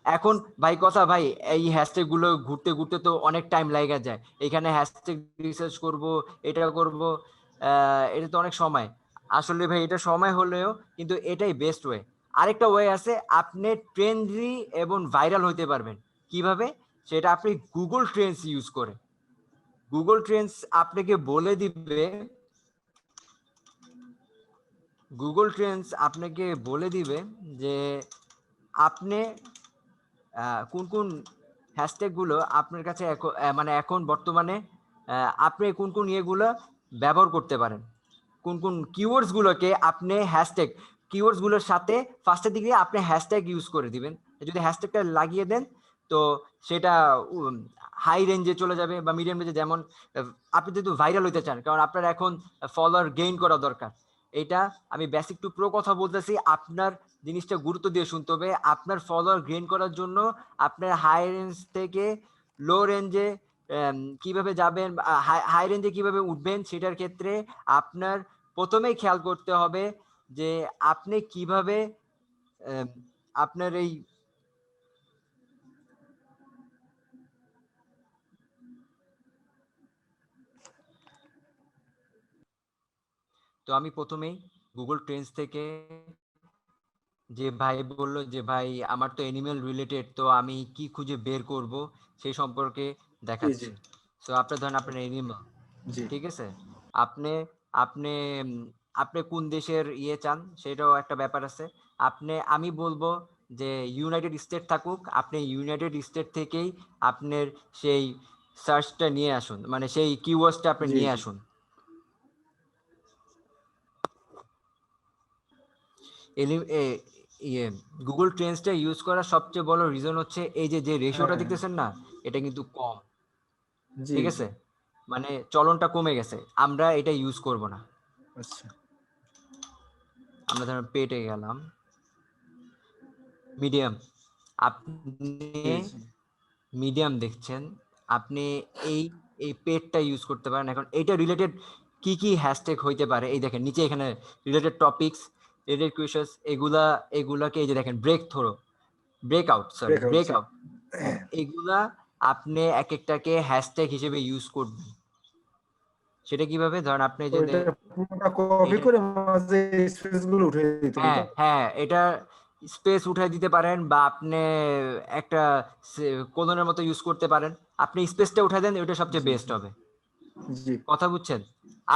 এখন ভাই কথা ভাই, এই হ্যাশট্যাগ গুলো ঘুরতে ঘুরতে তো অনেক টাইম লাগা যায়, এখানে হ্যাশট্যাগ রিসার্চ করব, এটা করব, এটা তো অনেক সময়। আসলে ভাই এটা সময় হলেও কিন্তু এটাই বেস্ট ওয়ে। আরেকটা ওয়ে আছে, আপনি ট্রেন্ডি এবং ভাইরাল হইতে পারবেন কিভাবে, সেটা আপনি গুগল ট্রেন্ডস ইউজ করে। গুগল ট্রেন্ডস আপনাকে বলে দিবে, গুগল ট্রেন্ডস আপনাকে বলে দিবে যে আপনি কোন কোন হ্যাশট্যাগ গুলো আপনার কাছে মানে এখন বর্তমানে আপনি কোন কোন ইয়েগুলো ব্যবহার করতে পারেন, কোন কোন কিওয়ার্ডস গুলোকে আপনি হ্যাশট্যাগ কিওয়ার্ডস গুলোর সাথে ফার্স্টের দিকে আপনি হ্যাশট্যাগ ইউজ করে দিবেন। যদি হ্যাশট্যাগটা লাগিয়ে দেন তো সেটা হাই রেঞ্জে চলে যাবে বা মিডিয়াম রেঞ্জে। যেমন আপনি যদি ভাইরাল হইতে চান, কারণ আপনার এখন ফলোয়ার গেইন করা দরকার, এটা আমি বেসিক টু প্রো কথা বলতেছি, আপনার জিনিসটা গুরুত্ব দিয়ে শুনতে হবে। আপনার ফলোয়ার গেইন করার জন্য আপনার হাই রেঞ্জ থেকে লো রেঞ্জে কিভাবে যাবেন, হাই রেঞ্জে কিভাবে উঠবেন, সেটার ক্ষেত্রে আপনার প্রথমেই খেয়াল করতে হবে যে আপনি কিভাবে আপনার এই তো আমি প্রথমেই গুগল ট্রেন্ডস থেকে যে ভাই বলল যে ভাই আমার তো অ্যানিমেল রিলেটেড, তো আমি কি খুঁজে বের করব সেই সম্পর্কে দেখাচ্ছি। তো আপনার ধরেন আপনার অ্যানিমেল, জি ঠিক আছে, আপনি আপনি আপনি কোন দেশের ইয়ে চান সেটাও একটা ব্যাপার আছে। আমি বলবো যে ইউনাইটেড স্টেট থাকুক, আপনি ইউনাইটেড স্টেট থেকেই আপনার সেই সার্চটা নিয়ে আসুন, মানে সেই কিওয়ার্ডসটা আপনি জি নিয়ে জি আসুন। ইয়ে গুগল ট্রেন্ডসটা ইউজ করার সবচেয়ে বড় রিজন হচ্ছে এই যে যে রেশিওটা হ্যাঁ দেখতেছেন না, এটা কিন্তু কম, জি ঠিক জি আছে, মানে চলনটা কমে গেছে, আমরা এটা ইউজ করব না। আচ্ছা আমরা ধরেন পেটে গেলাম, মিডিয়াম, আপনি জি জি মিডিয়াম দেখছেন, আপনি এই এই পেটটা ইউজ করতে পারেন। এখন এটা রিলেটেড কি কি হ্যাশট্যাগ হইতে পারে, এই দেখেন নিচে এখানে রিলেটেড টপিকস, রিলেটেড কোয়েশ্চেন্স, এগুলাকে এই যে দেখেন ব্রেকআউট জি ব্রেকআউট, এগুলা আপনি এক একটাকে হ্যাশট্যাগ হিসেবে ইউজ করবেন। সেটা কিভাবে, ধরেন আপনি তো যদি এটা পুরোটা কপি এটা করে মাঝে স্পেস গুলো উঠে দিতে হবে হ্যাঁ তো হ্যাঁ এটা স্পেস উঠাই দিতে পারেন, বা আপনি একটা কোলনের মতো ইউজ করতে পারেন। আপনি স্পেসটা উঠাই দেন, ওটা সবচেয়ে জি বেস্ট হবে। জি কথা বুঝছেন?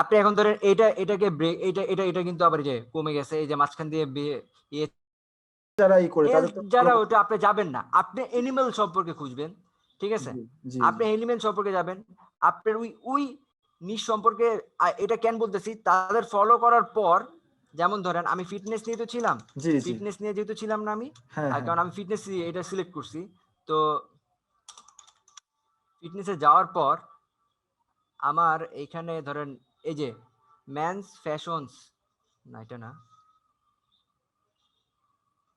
আপনি এখন ধরেন এটাকে ব্রেক, এটা কিন্তু আবার এই যে কমে গেছে, এই যে মাঝখান দিয়ে ইয়ে যারা ই করে তাদের তো যারা ভালো ওটা আপনি যাবেন না, আপনি এনিমেল সম্পর্কে খুঁজবেন, ঠিক আছে, জি জি আপনি এলিমেন্ট সম্পর্কে যাবেন, আপনার ওই নিশ সম্পর্কে। এটা কেন বলতেছি, তাদের ফলো করার পর, যেমন ধরেন আমি ফিটনেস নিয়ে তো ছিলাম, জি জি ফিটনেস নিয়ে যেহেতু ছিলাম না আমি, হ্যাঁ হ্যাঁ কারণ আমি ফিটনেস এটা সিলেক্ট করছি, তো ফিটনেসে যাওয়ার পর আমার এখানে ধরেন এই যে ম্যানস ফ্যাশনস, না এটা না,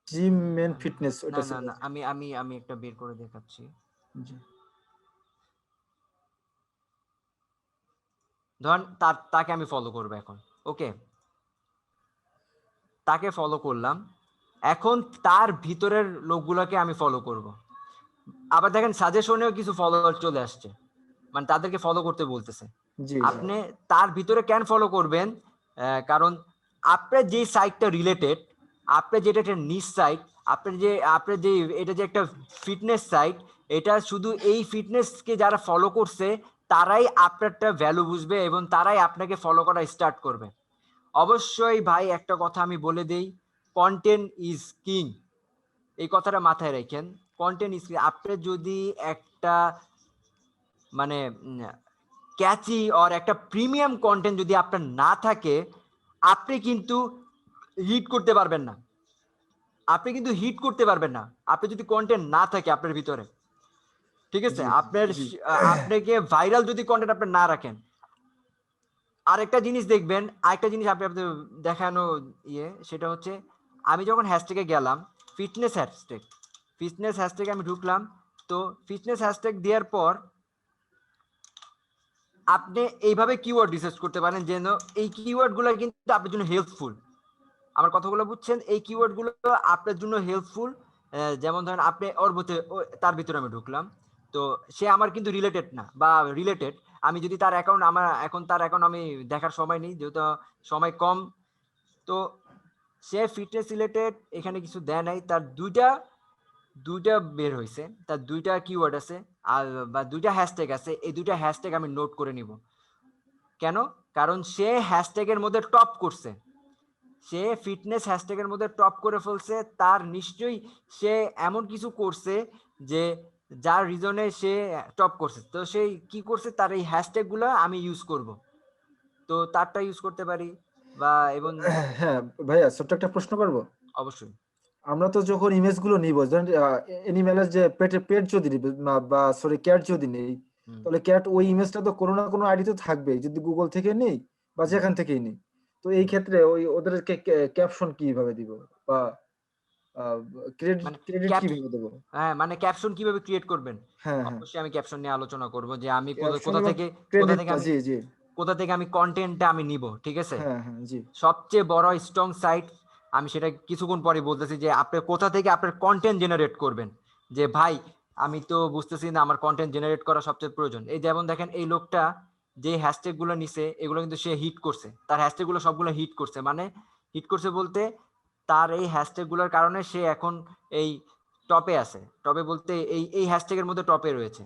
জিম মেন ফিটনেস না ওটা না ছিল না আমি আমি আমি একটা বের করে দেখাচ্ছি। জি ধরেন তাকে আমি ফলো করবো এখন, ওকে, তাকে ফলো করলাম, এখন তার ভিতরের লোকগুলোকে আমি ফলো করব। আবার দেখেন সাজেশনেও কিছু ফলোয়ার চলে আসছে, মানে তাদেরকে ফলো করতে বলতেছে। জি জি আপনি তার ভিতরে কেন ফলো করবেন, কারণ আপনার যে সাইটটা রিলেটেড, আপনার যেটা একটা নিশ সাইট, আপনার যে এটা যে একটা ফিটনেস সাইট, এটা শুধু এই ফিটনেসকে যারা ফলো করছে তারাই আপনারটা ভ্যালু বুঝবে এবং তারাই আপনাকে ফলো করা স্টার্ট করবে। অবশ্যই ভাই একটা কথা আমি বলে দেই, কন্টেন্ট ইজ কিং, এই কথাটা মাথায় রাখেন। Content is king. আপনি যদি একটা মানে ক্যাচি অর একটা প্রিমিয়াম কন্টেন্ট যদি আপনার না থাকে, আপনি কিন্তু হিট করতে পারবেন না, আপনি কিন্তু হিট করতে পারবেন না, আপনি যদি কন্টেন্ট না থাকে আপনার ভিতরে, ঠিক আছে, জি আপনার জি আপনাকে ভাইরাল যদি কন্টেন্ট আপনি না রাখেন। আরেকটা জিনিস দেখবেন, আরেকটা জিনিস আপনাদের দেখানো সেটা হচ্ছে, আমি যখন হ্যাশট্যাগে গেলাম, ফিটনেস হ্যাশট্যাগ, ফিটনেস হ্যাশট্যাগে আমি ঢুকলাম, তো ফিটনেস হ্যাশট্যাগ দেওয়ার পর আপনি এইভাবে কিওয়ার্ড রিসার্চ করতে পারেন, যেন এই কিওয়ার্ড গুলো কিন্তু আপনার জন্য হেল্পফুল। আমার কথাগুলো বুঝছেন? এই কিওয়ার্ড গুলো আপনার জন্য হেল্পফুল। যেমন ধরেন আপনি তার ভিতরে আমি ঢুকলাম, তো সে আমার কিন্তু রিলেটেড না বা রিলেটেড, আমি যদি তার অ্যাকাউন্ট, আমার এখন তার অ্যাকাউন্ট আমি দেখার সময় নেই, যেহেতু সময় কম, তো সে ফিটনেস রিলেটেড এখানে কিছু দেয় নাই, তার দুইটা বের হয়েছে, তার দুইটা কিওয়ার্ড আছে, আর বা দুইটা হ্যাশট্যাগ আছে, এই দুইটা হ্যাশট্যাগ আমি নোট করে নিব। কেন? কারণ সে হ্যাশট্যাগের মধ্যে টপ করছে, সে ফিটনেস হ্যাশট্যাগের মধ্যে টপ করে ফেলছে, তার নিশ্চয়ই সে এমন কিছু করছে যে যার রিজনে সে টপ করছে, তো সে কি করছে, তার এই হ্যাশট্যাগ গুলো আমি ইউজ করব, তো তারটা ইউজ করতে পারি বা এবং হ্যাঁ ভাইয়া, ছোট্ট একটা প্রশ্ন করবো। অবশ্যই আমরা তো যখন ইমেজ গুলো নিব, ধরেন এনিম্যালের যে পেট যদি নিব বা সরি ক্যাট যদি নেই, হুম, তাহলে ক্যাট ওই ইমেজটা তো কোনো না কোনো আইডি তো থাকবেই, যদি গুগল থেকে নেই বা হুম, যেখান থেকেই নেই। তো এই হুম। ক্ষেত্রে ওই ওদেরকে ক্যাপশন কিভাবে দিব বা ক্রেডিট মানে ক্রেডিট ক্যাপ কিভাবে দেবো? হ্যাঁ, মানে ক্যাপশন কিভাবে ক্রিয়েট করবেন, হ্যাঁ হ্যাঁ, অবশ্যই আমি ক্যাপশন নিয়ে আলোচনা করব যে আমি ক্যাপশন কোথা এবং থেকে কোথা থেকে ক্রেডিটটা, আমি জি জি, কোথা থেকে আমি কন্টেন্টটা আমি নিব, ঠিক আছে। হ্যাঁ হ্যাঁ, জি সবচেয়ে বড় স্ট্রং সাইট, আমি সেটা কিছুক্ষণ পরে বলতেছি, যে আপনি কোথা থেকে আপনার কন্টেন্ট জেনারেট করবেন। যে ভাই, আমি তো বুঝতেছি না আমার কন্টেন্ট জেনারেট করা সবচেয়ে প্রয়োজন। এই যেমন দেখেন, এই লোকটা যে হ্যাশট্যাগ গুলো নিছে, এগুলো কিন্তু সে হিট করছে, তার হ্যাশট্যাগ গুলো সবগুলো হিট করছে, মানে হিট করছে বলতে তার এই হ্যাশট্যাগ গুলোর কারণে সে এখন এই টপে আছে, টপে বলতে এই এই হ্যাশট্যাগের মধ্যে টপে রয়েছে।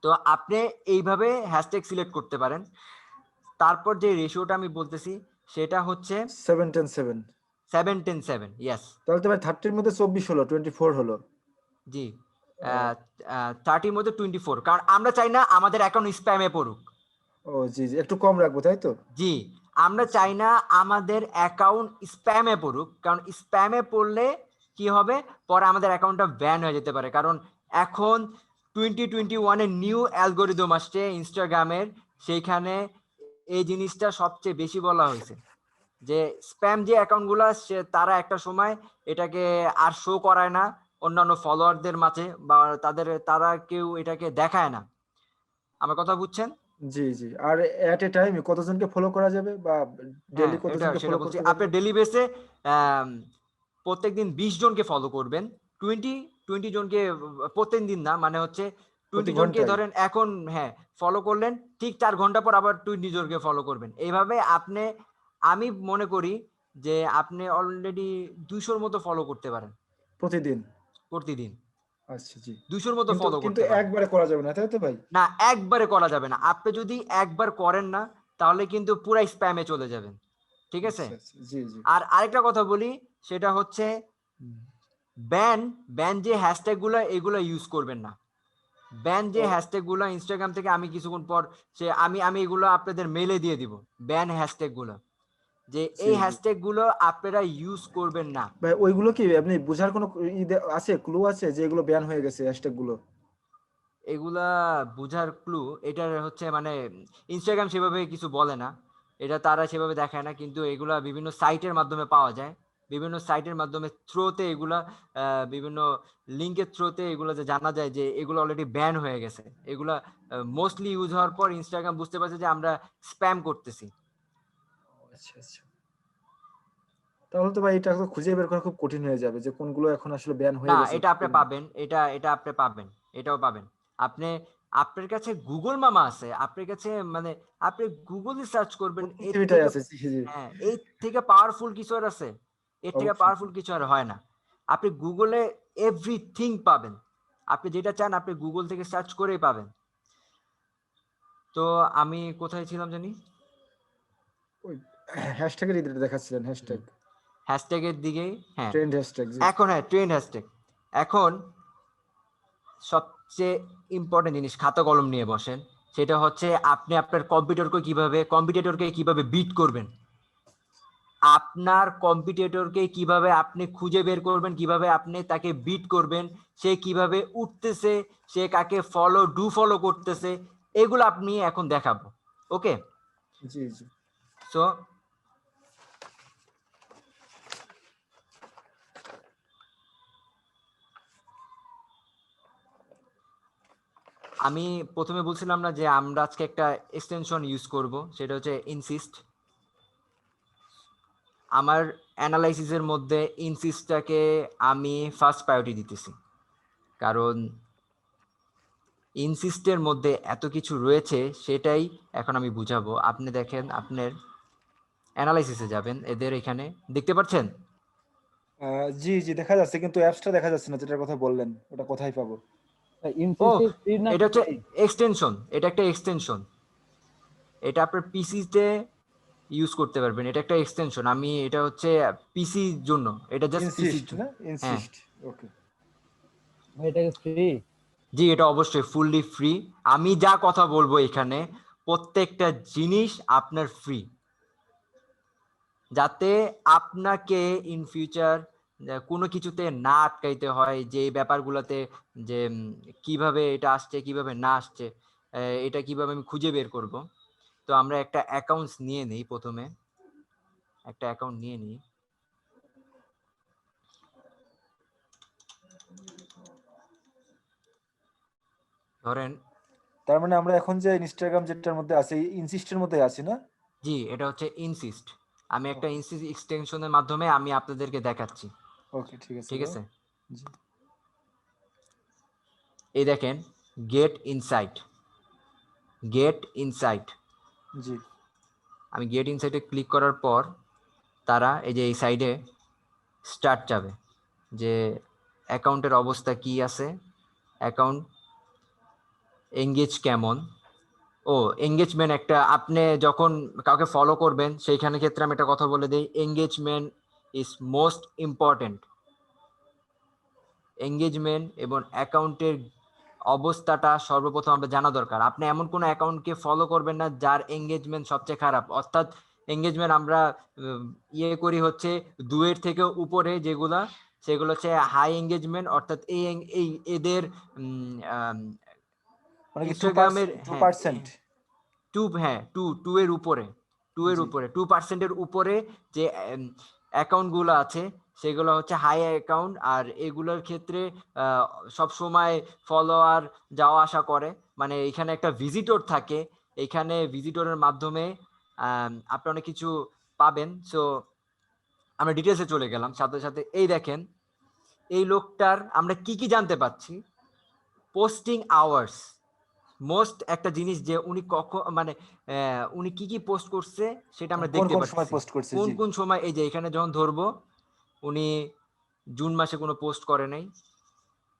তো আপনি এইভাবে হ্যাশট্যাগ সিলেক্ট করতে পারেন। তারপর যে রেশিওটা আমি বলতেছি, সেটা হচ্ছে 7-10-7। 7-10-7, ইয়েস। তাহলে তো ভাই 30-র মধ্যে 24 হলো, 24 হলো। জি, আহ, 30-র মধ্যে 24, কারণ আমরা চাই না আমাদের অ্যাকাউন্ট স্প্যামে পড়ুক। ও জি জি, একটু কম রাখবো তাই তো? জি, আমরা আচ্ছা, চাই না আমাদের অ্যাকাউন্ট স্প্যামে পড়ুক, কারণ স্প্যামে পড়লে কি হবে, পরে আমাদের অ্যাকাউন্টটা ব্যান হয়ে যেতে পারে। কারণ এখন 2021-এর নিউ অ্যালগোরিদম আসছে ইনস্টাগ্রামের, সেইখানে এই জিনিসটা সবচেয়ে বেশি বলা হয়েছে, যে স্প্যাম যে অ্যাকাউন্ট গুলো সে তারা একটা সময় এটাকে আর শো করায় না অন্যান্য ফলোয়ারদের মাঝে, বা তারা কেউ এটাকে দেখায় না। আমার কথা বুঝছেন? জি জি। আর এট এ টাইম কতজনকে ফলো করা যাবে বা হ্যাঁ, ডেইলি এটা কতজনকে সেটা ফলো বলছি, করতে পারবো? আপনি ডেলি বেসে প্রত্যেকদিন 20 জনকে ফলো করবেন। টোয়েন্টি টোয়েন্টি জনকে প্রত্যেক দিন না, মানে হচ্ছে প্রতি 20 জনকে ঘন্টায়? ধরেন এখন, হ্যাঁ, ফলো করলেন, ঠিক 4 ঘন্টা পর আবার 20 জনকে ফলো করবেন। এইভাবে আপনি, আমি মনে করি যে আপনি অলরেডি 200-র মতো ফলো করতে পারেন প্রতিদিন? প্রতিদিন। আচ্ছা জি। 200-র মতো কিন্তু ফলো কিন্তু করতে পারেন। একবারে করা যাবে না তাই তো ভাই? না, একবারে করা যাবে না। আপনি যদি একবার করেন না, তাহলে কিন্তু পুরা স্প্যামে চলে যাবেন, ঠিক আছে। আচ্ছা আচ্ছা, জি জি। আর আরেকটা কথা বলি, সেটা হচ্ছে ব্যান ব্যান যে হ্যাশট্যাগ গুলো, এগুলো ইউজ করবেন না। ব্যান যে ও হ্যাশট্যাগ গুলো ইনস্টাগ্রাম থেকে, আমি কিছুক্ষণ পর সে আমি এগুলো আপনাদের মেলে দিয়ে দিব, ব্যান হ্যাশট্যাগ গুলো, যে জি এই জি। হ্যাশট্যাগ গুলো আপনারা ইউজ করবেন না। ভাই ওইগুলো কি আপনি বুঝার কোনো আছে, ক্লু আছে যে এগুলো ব্যান হয়ে গেছে হ্যাশট্যাগ গুলো? এগুলা বুঝার ক্লু, এটার হচ্ছে মানে ইনস্টাগ্রাম সেভাবে কিছু বলে না, এটা তারা সেভাবে দেখায় না, কিন্তু এগুলা বিভিন্ন সাইটের মাধ্যমে পাওয়া যায়, বিভিন্ন সাইটের মাধ্যমে থ্রোতে এগুলা, বিভিন্ন লিঙ্কের থ্রোতে এগুলো যে জানা যায় যে এগুলো অলরেডি ব্যান হয়ে গেছে। এগুলা মোস্টলি ইউজ হওয়ার পর ইনস্টাগ্রাম বুঝতে পারছে যে আমরা স্প্যাম করতেছি। আচ্ছা আচ্ছা। তাহলে তো ভাই এটা তো খুঁজে বের করা খুব কঠিন হয়ে যাবে যে কোনগুলো এখন আসলে ব্যান না, হয়ে গেছে। এটা আপনি পাবেন, এটা আপনি পাবেন, এটাও পাবেন। আপনি, আপনার কাছে গুগল মামা আছে, আপনার কাছে মানে আপনি গুগলে সার্চ করবেন, এর পৃথিবীটাই থেকে, আছে, জি জি, হ্যাঁ, এই থেকে পাওয়ারফুল কিছু আর আছে? এর থেকে অবশ্যই। পাওয়ারফুল কিছু আর হয় না। আপনি গুগলে এভরিথিং পাবেন, আপনি যেটা চান আপনি গুগল থেকে সার্চ করেই পাবেন। তো আমি কোথায় ছিলাম জানি? ওই হ্যাশট্যাগের দিকে দেখাচ্ছিলেন, হ্যাশট্যাগ হ্যাশট্যাগের দিকেই, হ্যাঁ। ট্রেন্ড হ্যাশট্যাগ, জি। এখন হ্যাঁ, ট্রেন্ড হ্যাশট্যাগ। এখন সবচেয়ে ইম্পর্টেন্ট জিনিস, খাতা কলম নিয়ে বসেন। সেটা হচ্ছে আপনি আপনার কম্পিটিটরকে কিভাবে বিট করবেন। আপনার কম্পিটিটরকে কিভাবে আপনি খুঁজে বের করবেন, কিভাবে আপনি তাকে বিট করবেন, সে কিভাবে উঠতেছে, সে কাকে ফলো করতেছে, এগুলো আপনি এখন দেখাবো। ওকে, জি জি। সো আমি প্রথমে বলছিলাম না যে আমরা আজকে একটা এক্সটেনশন ইউজ করব, সেটা হচ্ছে ইনসিস্ট। আমার অ্যানালাইসিসের মধ্যে ইনসিস্টটাকে আমি ফার্স্ট প্রায়োরিটি দিতেছি, কারণ ইনসিস্টের মধ্যে এত কিছু রয়েছে, সেটাই এখন আমি বুঝাবো। আপনি দেখেন, আপনার অ্যানালাইসিসে যাবেন, এদের এখানে দেখতে পাচ্ছেন। জি জি, দেখা যাচ্ছে কিন্তু অ্যাপসটা দেখা যাচ্ছে না, যেটার কথা বললেন ওটা কোথায় পাবো? ও, ইনসিস্টের ফ্রি এটা নাকি হচ্ছে পেইড? এক্সটেনশন, এটা একটা এক্সটেনশন, এটা আপনার পিসিতে ইউজ করতে পারবেন, এটা একটা এক্সটেনশন। আমি এটা হচ্ছে পিসির জন্য, এটা জাস্ট পিসির ইনসিস্ট জন্য। না, হ্যাঁ, ইনসিস্ট। ওকে। ভাই এটা কি ফ্রি? জি, এটা অবশ্যই ফুললি ফ্রি। আমি যা কথা বলবো এখানে প্রত্যেকটা জিনিস আপনার ফ্রি, যাতে আপনাকে ইন ফিউচার কোনো কিছুতে না আটকাইতে হয়, যে এই ব্যাপারগুলোতে যে কিভাবে এটা আসছে কিভাবে না আসছে, এটা কিভাবে আমি খুঁজে বের করব। তো আমরা একটা অ্যাকাউন্টস নিয়ে নিই, প্রথমে একটা অ্যাকাউন্ট নিয়ে নিই। ধরেন, তার মানে আমরা এখন যে ইনস্টাগ্রাম যেটার মধ্যে আছে, ইনসিস্টের মধ্যে আছি না? জি এটা হচ্ছে ইনসিস্ট। আমি একটা ওকে, ইনসিস্ট এক্সটেনশনের মাধ্যমে আমি আপনাদেরকে দেখাচ্ছি। ওকে, ঠিক আছে ঠিক ভাই। আছে, জি, এই দেখেন, গেট ইনসাইট, গেট ইনসাইট। জি, আমি গেট ইনসাইটে ক্লিক করার পর তারা এই যে এই সাইডে স্টার্ট যাবে, যে অ্যাকাউন্টের অবস্থা কি আছে, অ্যাকাউন্ট এঙ্গেজ কেমন। ও এঙ্গেজমেন্ট, একটা আপনি যখন কাউকে ফলো করবেন সেইখানে ক্ষেত্রে আমি একটা কথা বলে দিই, engagement is most important. Engagement এবং অ্যাকাউন্টের অবস্থাটা সর্বপ্রথম আমরা জানা দরকার। আপনি এমন কোনো অ্যাকাউন্টকে ফলো করবেন না যার এঙ্গেজমেন্ট সবচেয়ে খারাপ, অর্থাৎ এঙ্গেজমেন্ট আমরা ইয়ে করি হচ্ছে 2-এর থেকে উপরে যেগুলা, সেগুলো হচ্ছে হাই এঙ্গেজমেন্ট, অর্থাৎ এই এদের মানে কি ইনস্টাগ্রামের, হ্যাঁ 2%? হ্যাঁ টু এর উপরে, জি, 2%-এর উপরে যে অ্যাকাউন্ট গুলো আছে সেগুলো হচ্ছে হাই অ্যাকাউন্ট। আর এগুলোর ক্ষেত্রে সব সময় ফলোয়ার যাওয়া আসা করে, মানে এখানে একটা ভিজিটর থাকে, এখানে ভিজিটরের মাধ্যমে আপনি অনেক কিছু পাবেন। সো আমরা ডিটেলসে চলে গেলাম সাথে সাথে। এই দেখেন, এই লোকটার আমরা কি কি জানতে পাচ্ছি। পোস্টিং আওয়ার্স, মোস্ট একটা জিনিস, যে উনি কখন মানে উনি কি কি পোস্ট করছে সেটা আমরা কোন দেখতে কোন সময় পাচ্ছি। পোস্ট করছে? কোন জি, কোন সময়, এই যে এখানে যখন ধরবো, উনি জুন মাসে কোনো পোস্ট করে নাই।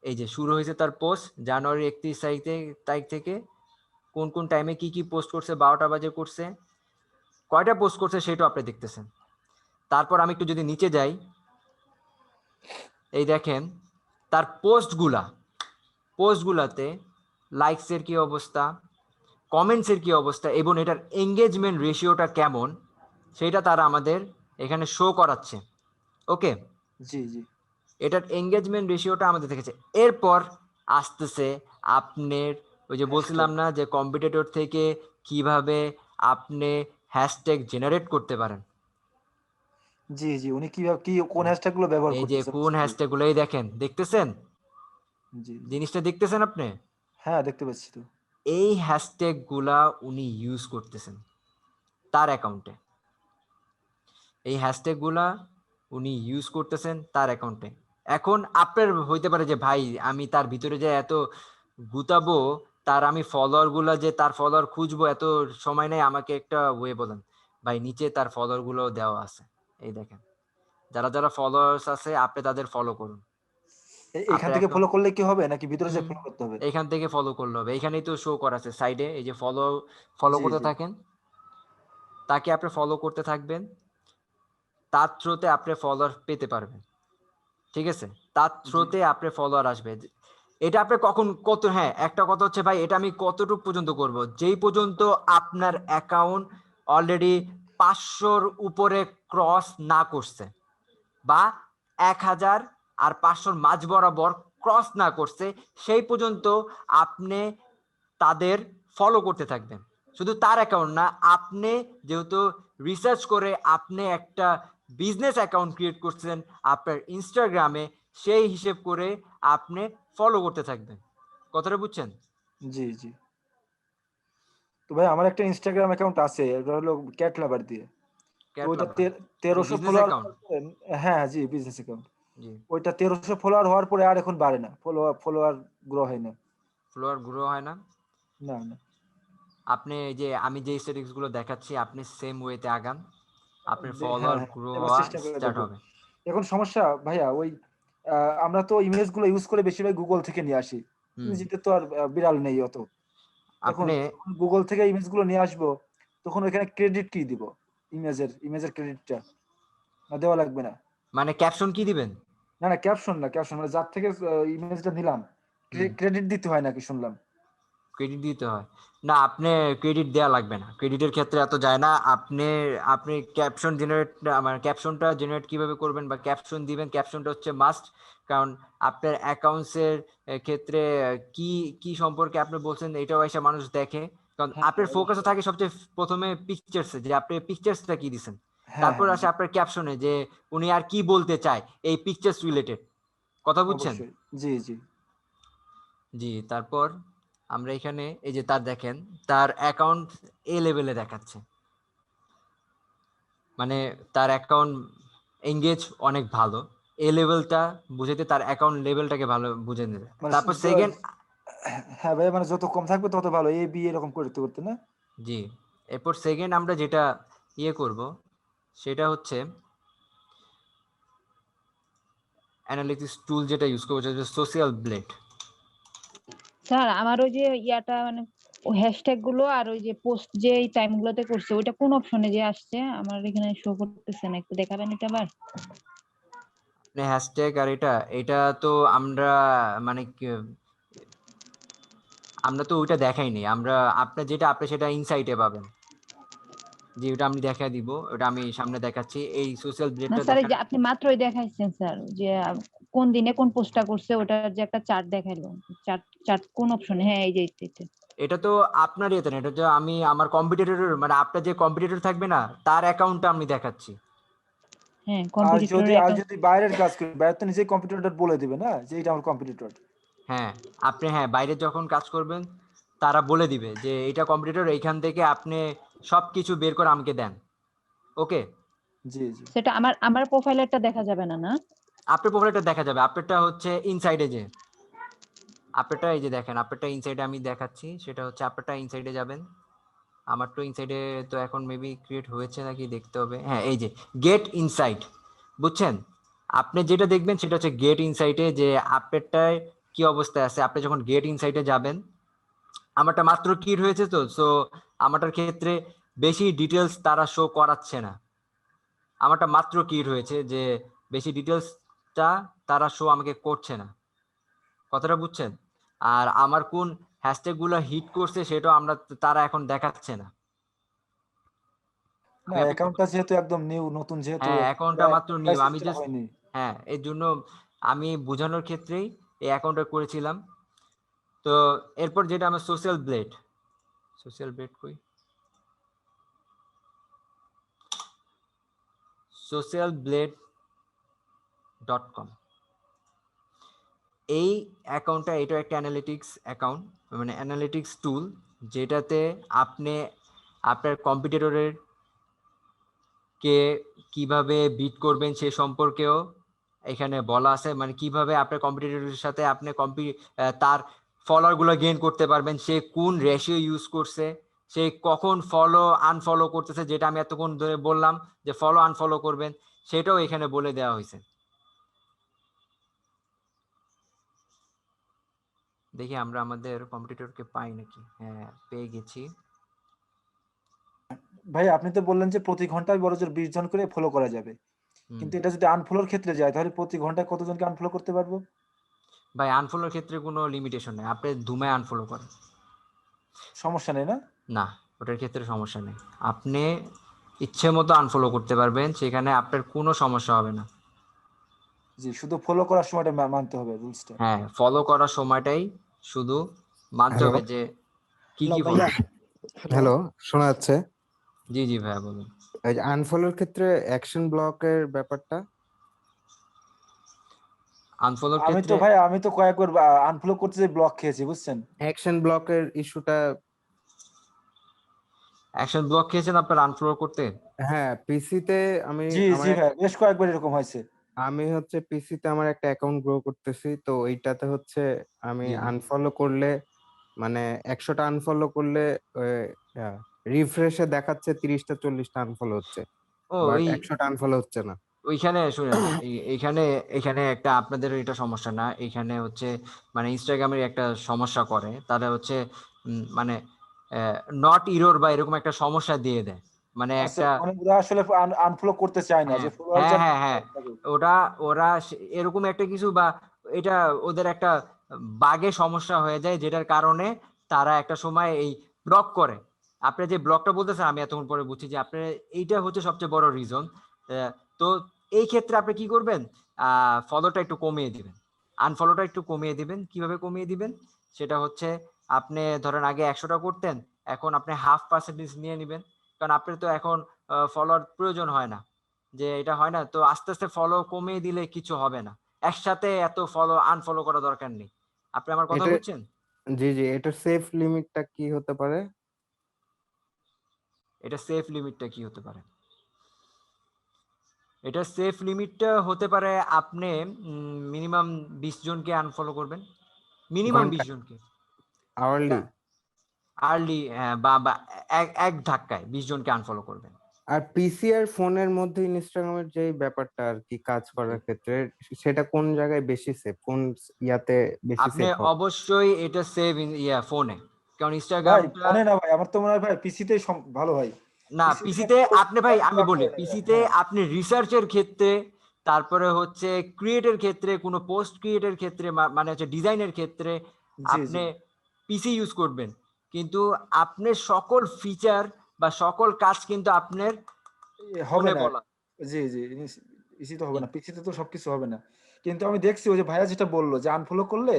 এই যে শুরু হয়েছে তার পোস্ট জানুয়ারি 31 তারিখ থেকে, কোন কোন টাইমে কি কি পোস্ট করছে, 12টা বাজে করছে, কয়টা পোস্ট করছে সেটাও আপনি দেখতেছেন। তারপর আমি একটু যদি নিচে যাই, এই দেখেন তার পোস্টগুলাতে লাইকসের কি অবস্থা, কমেন্টসের কি অবস্থা, এবং এটার এঙ্গেজমেন্ট রেশিওটা কেমন, সেটা তারা আমাদের এখানে শো করাচ্ছে। ওকে, জি, জি, এটার এঙ্গেজমেন্ট রেশিওটা আমাদের দেখেছে। এরপর আসতেছে আপনার, ওই যে বলছিলাম হ্যাশট্যাগ। না যে কম্পিটিটর থেকে কিভাবে আপনি হ্যাশট্যাগ জেনারেট করতে পারেন। জি, জি, উনি কিভাবে কি কোন হ্যাশট্যাগ গুলো ব্যবহার এই যে করতেছে কোন mostly? হ্যাশট্যাগ গুলো, এই দেখেন, দেখতেছেন জি, জি, জিনিসটা, দেখতেছেন আপনি, হ্যাঁ দেখতে পাচ্ছি তো। এই হ্যাশট্যাগ গুলা উনি ইউজ করতেছেন তার অ্যাকাউন্টে। এই হ্যাশট্যাগ গুলা উনি ইউজ করতেছেন তার অ্যাকাউন্টে। এখন আপনার হইতে পারে যে ভাই আমি তার ভিতরে যে এত গুতাবো, তার আমি ফলোয়ার গুলা, যে তার ফলোয়ার খুঁজবো, এত সময় নেই, আমাকে একটা ওয়ে বলেন। ভাই নিচে তার ফলোয়ার গুলো দেওয়া আছে, এই দেখেন, যারা যারা ফলোয়ার্স আছে আপনি তাদের ফলো করুন। এখান আপনার থেকে ফলো অ্যাকাউন্ট, করলে কি হবে নাকি ভিতরে যে হুম, ফলো করতে হবে? এখান থেকে ফলো করলে হবে, এখানেই তো শো করা আছে সাইডে, এই যে ফলো, ফলো জি, করতে জি, থাকেন, তাকে আপনি ফলো করতে থাকবেন, তার থ্রুতে আপনি ফলোয়ার পেতে পারবেন। ঠিক আছে, তার জি, থ্রুতে আপনি ফলোয়ার আসবে। এটা আপনি কখন কত, হ্যাঁ একটা কথা হচ্ছে ভাই, এটা আমি কতটুকু পর্যন্ত করব, যেই পর্যন্ত আপনার অ্যাকাউন্ট অলরেডি 500-র উপরে ক্রস না করছে, বা 1000 আর 500-র মাঝ বরাবর ক্রস না করছে, সেই পর্যন্ত আপনি তাদের ফলো করতে থাকবেন। শুধু তার অ্যাকাউন্ট না, আপনি যেহেতু রিসার্চ করে আপনি একটা বিজনেস অ্যাকাউন্ট ক্রিয়েট করছেন আপনার ইনস্টাগ্রামে, সেই হিসেব করে আপনি ফলো করতে থাকবেন। কথাটা বুঝছেন? জি, জি। তো ভাই আমার একটা ইনস্টাগ্রাম অ্যাকাউন্ট আছে, এটা হলো ক্যাট লাভার দিয়ে। তো ওইটা ক্যাটলাভার, এটা কি 1300 বিজনেস ফলোয়ার। অ্যাকাউন্ট? হ্যাঁ, জি, বিজনেস অ্যাকাউন্ট। জি, ওইটা 1300 ফলোয়ার হওয়ার পরে আর এখন বাড়ে না, ফলোয়ার গ্রো হয় না। ফলোয়ার গ্রো হয় না। না, না। আপনি এই যে আমি যে স্ট্যাটিস্টিক্স গুলো দেখাচ্ছি, আপনি সেম ওয়েতে আগান, আপনার হ্যাঁ, ফলোয়ার হ্যাঁ, গ্রো এবার হওয়া চেষ্টা করে স্টার্ট দেখবো। হবে। এখন সমস্যা ভাইয়া ওই আমরা তো ইমেজ গুলো ইউজ করে বেশিরভাগ গুগল থেকে নিয়ে আসি। হুম, নিজেদের তো আর বিড়াল নেই অত। এখন আপনি গুগল থেকে ইমেজ গুলো নিয়ে আসবো, তখন ওইখানে ক্রেডিট কি দিব? ইমেজের ক্রেডিটটা না দেওয়া লাগবে না? মানে ক্যাপশন কি দিবেন? না, না, ক্যাপশন না, ক্যাপশন মানে যার থেকে ইমেজটা নিলাম, ক্রেডিট দিতে হয় নাকি শুনলাম। ক্রেডিট দিতে হয় না, আপনি ক্রেডিট দেওয়া লাগবে না, ক্রেডিটের ক্ষেত্রে এত যায় না। আপনি আপনি ক্যাপশন জেনারেট, মানে ক্যাপশনটা জেনারেট কিভাবে করবেন বা ক্যাপশন দিবেন, ক্যাপশনটা হচ্ছে মাস্ট। কারণ আপনার অ্যাকাউন্টসের ক্ষেত্রে কি কি সম্পর্কে আপনি বলছেন এটাও এসে মানুষ দেখে। কারণ হ্যাঁ, আপনার ফোকাস অবশ্যই। থাকে সবচেয়ে প্রথমে পিকচার্সে, যে আপনি পিকচার্সটা কি দিচ্ছেন, হ্যাঁ, তারপর হ্যাঁ, আসে আপনার ক্যাপশনে যে উনি আর কি বলতে চায় এই পিকচার্স রিলেটেড। কথা বুঝছেন? অবশ্যই। জি, জি। জি। তারপর আমরা এখানে এই যে তার দেখেন, তার অ্যাকাউন্ট এ লেভেলে দেখাচ্ছে, মানে তার অ্যাকাউন্ট এঙ্গেজ অনেক ভালো। এ লেভেলটা বুঝাইতে তার অ্যাকাউন্ট লেভেলটাকে ভালো বুঝে নেবে। মানে তারপর সেকেন্ড, হ্যাঁ ভাই, মানে যত কম থাকবে তত ভালো, এ বি এরকম করতে করতে না। জি, এরপর সেকেন্ড আমরা যেটা করব সেটা হচ্ছে অ্যানালিটিক্স টুল যেটা ইউজ করবো, সেটা হচ্ছে সোশ্যাল ব্লেড। স্যার আমার ওই যে ইয়াটা মানে হ্যাশট্যাগ গুলো আর ওই যে পোস্ট যে এই টাইম গুলোতে করছে ওইটা কোন অপশনে যে আসছে আমার এখানে শো করতেছে না, একটু দেখাবেন এটা আবার? হ্যাশট্যাগ আর এটা তো আমরা মানে আমরা তো ওইটা দেখাইনি। আমরা আপনার যেটা আপনি সেটা ইনসাইটে পাবেন, যে ওটা আমি দেখা দিব, ওটা আমি সামনে দেখাচ্ছি। এই সোশ্যাল না ব্লেডটা স্যার, এই যে দেখানোর, আপনি মাত্রই দেখাইছেন স্যার যে কোন দিনে কোন পোস্টটা করছে ওটার যে একটা চার্ট দেখাইলো, চার্ট চার্ট কোন অপশনে? হ্যাঁ এই যে এটা। এটা তো আপনার ইয়েতে না, এটা তো আমি আমার কম্পিটিটরের, মানে আপনার যে কম্পিটিটর থাকবে না তার অ্যাকাউন্টটা আমি দেখাচ্ছি। হ্যাঁ আর কম্পিটিটরের যদি অ্যাকাউন্ট। বাইরের কাজ করি, বাইরে তো নিজেই কম্পিউটারটা বলে দিবে না যে এটা আমার কম্পিউটার। হ্যাঁ, আপনি হ্যাঁ বাইরে যখন কাজ করবেন তারা বলে দিবে যে এটা কম্পিটিটর, এইখান থেকে আপনি সবকিছু বের করে আমাকে দেন। ওকে, জি, জি। সেটা আমার আমার প্রোফাইলেরটা দেখা যাবে না, না? আপনার প্রোফাইলটা দেখা যাবে, আপনারটা হচ্ছে ইনসাইডে, যে আপনারটা এই যে দেখেন, আপনারটা ইনসাইডে আমি দেখাচ্ছি, সেটা হচ্ছে আপনারটা ইনসাইডে যাবেন। আমার তো ইনসাইডে তো এখন মেবি ক্রিয়েট হয়েছে নাকি দেখতে হবে। হ্যাঁ, এই যে গেট ইনসাইট, বুঝছেন? আপনি যেটা দেখবেন সেটা হচ্ছে গেট ইনসাইটে, যে আপনারটায় কি অবস্থায় আছে। আপনি যখন গেট ইনসাইটে যাবেন, আমারটা মাত্র ক্রিয়েট হয়েছে, তো সো আমারটার ক্ষেত্রে বেশি ডিটেলস তারা শো করাচ্ছে না। আমারটা মাত্র ক্রিয়েট হয়েছে, যে বেশি ডিটেলসটা তারা শো আমাকে করছে না। কথাটা বুঝছেন? আর আমার কোন হ্যাশট্যাগ গুলো হিট করছে সেটাও আমরা, তারা এখন দেখাচ্ছে না। না, আমি আপনাকে, অ্যাকাউন্টটা যেহেতু একদম নিউ, নতুন যেহেতু, হ্যাঁ অ্যাকাউন্টটা প্রায় মাত্র প্রায় নিউ, আমি সিস্টেম জাস্ট, হয়নি। হ্যাঁ এর জন্য আমি বোঝানোর ক্ষেত্রেই এই অ্যাকাউন্টটা করেছিলাম। তো এরপর যেটা আমার সোশ্যাল ব্লেড, সোশ্যাল ব্লেড কই, socialblade.com, এই অ্যাকাউন্টটা, এটা একটা অ্যানালিটিক্স অ্যাকাউন্ট, মানে অ্যানালিটিক্স টুল, যেটাতে আপনি আপনার কম্পিটিটরের কে কিভাবে বিট করবেন সে সম্পর্কেও এখানে বলা আছে। মানে কিভাবে আপনার কম্পিটিটরের সাথে আপনি তার ফলোয়ার গুলো গেইন করতে পারবেন, সে কোন রেশিও ইউজ করছে, সে কখন ফলো আনফলো করতেছে, যেটা আমি এতক্ষণ ধরে বললাম যে ফলো আনফলো করবেন, সেটাও এখানে বলে দেওয়া হয়েছে। দেখি আমরা আমাদের কম্পিটিটরকে পাই নাকি। হ্যাঁ, পেয়ে গেছি। ভাই আপনি তো বললেন যে প্রতি ঘন্টায় বড়জোর 20 জন করে ফলো করা যাবে, কিন্তু এটা যদি আনফলোর ক্ষেত্রে যায় তাহলে প্রতি ঘন্টায় কতজনকে আনফলো করতে পারবো? ভাই আনফলোর ক্ষেত্রে কোনো লিমিটেশন নেই, আপনি ধুমায় আনফলো করেন, সমস্যা নেই না? না ওটার ক্ষেত্রে সমস্যা নেই। আপনি ইচ্ছে মতো আনফলো করতে পারবেন, সেখানে আপনার কোনো সমস্যা হবে না। জি, শুধু ফলো করার সময়টা মানতে হবে রুলসটা। হ্যাঁ, ফলো করার সময়টাই শুধু মানতে হ্যালো হবে, যে কি হ্যালো কি ফলো। ভাইয়া, হ্যালো শোনা যাচ্ছে? জি জি ভাইয়া বলুন। এই যে আনফলোর ক্ষেত্রে অ্যাকশন ব্লকের ব্যাপারটা। আনফলোর আমি তো ক্ষেত্রে ভাই, আমি তো কয়েকবার আনফলো করতে যে ব্লক খেয়েছি, বুঝছেন? অ্যাকশন ব্লকের ইস্যুটা, অ্যাকশন ব্লক খেয়েছেন আপনার আনফলো করতে? হ্যাঁ পিসিতে আমি জি, আমার জি ভাই, বেশ কয়েকবার এরকম হয়েছে। আমি হচ্ছে পিসিতে আমার একটা অ্যাকাউন্ট গ্রো করতেছি, তো এইটাতে হচ্ছে আমি জি জি। আনফলো করলে মানে 100টা আনফলো করলে রিফ্রেশে দেখাচ্ছে 30টা 40টা আনফলো হচ্ছে, ও বাট ওই 100টা আনফলো হচ্ছে না। ওইখানে শুনেন, এইখানে এখানে একটা আপনাদের এটা সমস্যা না, এখানে হচ্ছে মানে ইনস্টাগ্রামের একটা সমস্যা করে, তারা হচ্ছে মানে নট ইরোর বা এরকম একটা সমস্যা দিয়ে দেয়, মানে আচ্ছা, একটা, মানে ওরা আসলে আনফলো করতে চায় না, হ্যাঁ যে ফলোয়ার হ্যাঁ যেন হ্যাঁ হ্যাঁ, ওরা ওরা এরকম একটা কিছু, বা এটা ওদের একটা বাগে সমস্যা হয়ে যায়, যেটার কারণে তারা একটা সময় এই ব্লক করে। আপনি যে ব্লকটা বলতেছেন আমি এতক্ষণ পরে বুঝছি যে আপনার এইটা হচ্ছে সবচেয়ে বড় রিজন। তো এই ক্ষেত্রে আপনি কি করবেন, ফলোটা একটু কমিয়ে দিবেন, আনফলোটা একটু কমিয়ে দিবেন। কিভাবে কমিয়ে দিবেন সেটা হচ্ছে, আপনি ধরেন আগে 100টা করতেন, এখন আপনি 0.5% নিয়ে নেবেন, কারণ আপনার তো এখন ফলোয়ার প্রয়োজন হয় না, যে এটা হয় না, তো আস্তে আস্তে ফলো কমিয়ে দিলে কিছু হবে না, একসাথে এত ফলো আনফলো করা দরকার নেই। আপনি আমার কথা এটা বুঝছেন? জি জি, এটার সেফ লিমিটটা কি হতে পারে? এটা সেফ লিমিটটা কি হতে পারে? এটা সেফ লিমিটটা হতে পারে আপনি মিনিমাম 20 জনকে আনফলো করবেন, মিনিমাম ঘন্টা 20 জনকে আওয়ারলি? আর্লি, বা বা এক ধাক্কায় 20 জনকে আনফলো করবেন। আর পিসি আর ফোনের মধ্যে ইনস্টাগ্রামের যে ব্যাপারটা আর কি কাজ করার ক্ষেত্রে, সেটা কোন জায়গায় বেশি সেফ, কোন ইয়াতে বেশি আপনি সেফ হবে? অবশ্যই এটা সেভ ফোনে, কারণ ভাই ইনস্টাগ্রামটা, ফোনে না ভাই, আমার তো মনে হয় ভাই পিসিতে ভালো ভাই। না পিসিতে পিসিতে আপনি ভাই আমি বলি, পিসিতে হ্যাঁ। আপনি রিসার্চের ক্ষেত্রে, তারপরে হচ্ছে ক্রিয়েটের ক্ষেত্রে, কোনো পোস্ট ক্রিয়েটের ক্ষেত্রে, মানে হচ্ছে ডিজাইনের ক্ষেত্রে জি জি আপনি পিসি ইউজ করবেন, কিন্তু আপনার সকল ফিচার বা সকল কাজ কিন্তু আপনার হবে ফোনে না। বলা। জি জি, পিসি তো হবে না, পিসিতে তো সবকিছু হবে না। কিন্তু আমি দেখছি ওই যে ভাইয়া যেটা বললো যে আনফলো করলে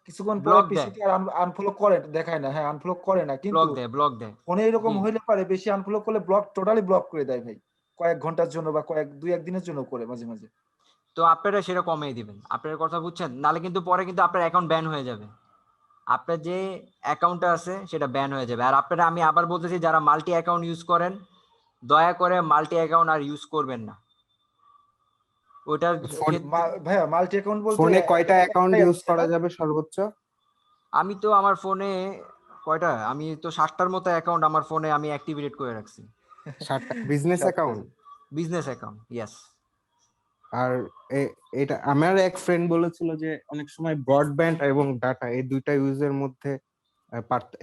কিছুক্ষণ পরে ব্লক দেয়, পিসিতে আর আনফলো করে দেখায় না, হ্যাঁ আনফলো করে না, কিন্তু ব্লক দেয়। ফোনে এরকম জি, হইলে পারে বেশি আনফলো করলে ব্লক টোটালি ব্লক করে দেয় ভাই, কয়েক ঘন্টার জন্য বা দুই একদিনের জন্য করে মাঝে মাঝে। তো আপনারা সেটা কমিয়ে দিবেন, আপনার কথা বুঝছেন, নালে কিন্তু পরে কিন্তু আপনার অ্যাকাউন্ট ব্যান হয়ে যাবে, আপনার যে অ্যাকাউন্টটা আছে সেটা ব্যান হয়ে যাবে। আর আপনারা, আমি আবার বলতেছি, যারা মাল্টি অ্যাকাউন্ট ইউজ করেন, দয়া করে মাল্টি অ্যাকাউন্ট আর ইউজ করবেন না ওটার ফোন ক্ষেত্রে। ভাইয়া মাল্টি অ্যাকাউন্ট বলতে ফোনে কয়টা অ্যাকাউন্ট একটাই ইউজ হচ্ছে করা না? যাবে সর্বোচ্চ? আমি তো আমার ফোনে কয়টা, আমি তো 60টার মতো অ্যাকাউন্ট আমার ফোনে আমি অ্যাক্টিভেট করে রাখছি, 7টা বিজনেস সাতটা। অ্যাকাউন্ট? Business account, yes. আর এটা আমার এক ফ্রেন্ড বলেছিল যে অনেক সময় ব্রডব্যান্ড এবং ডাটা এই দুইটা ইউজের মধ্যে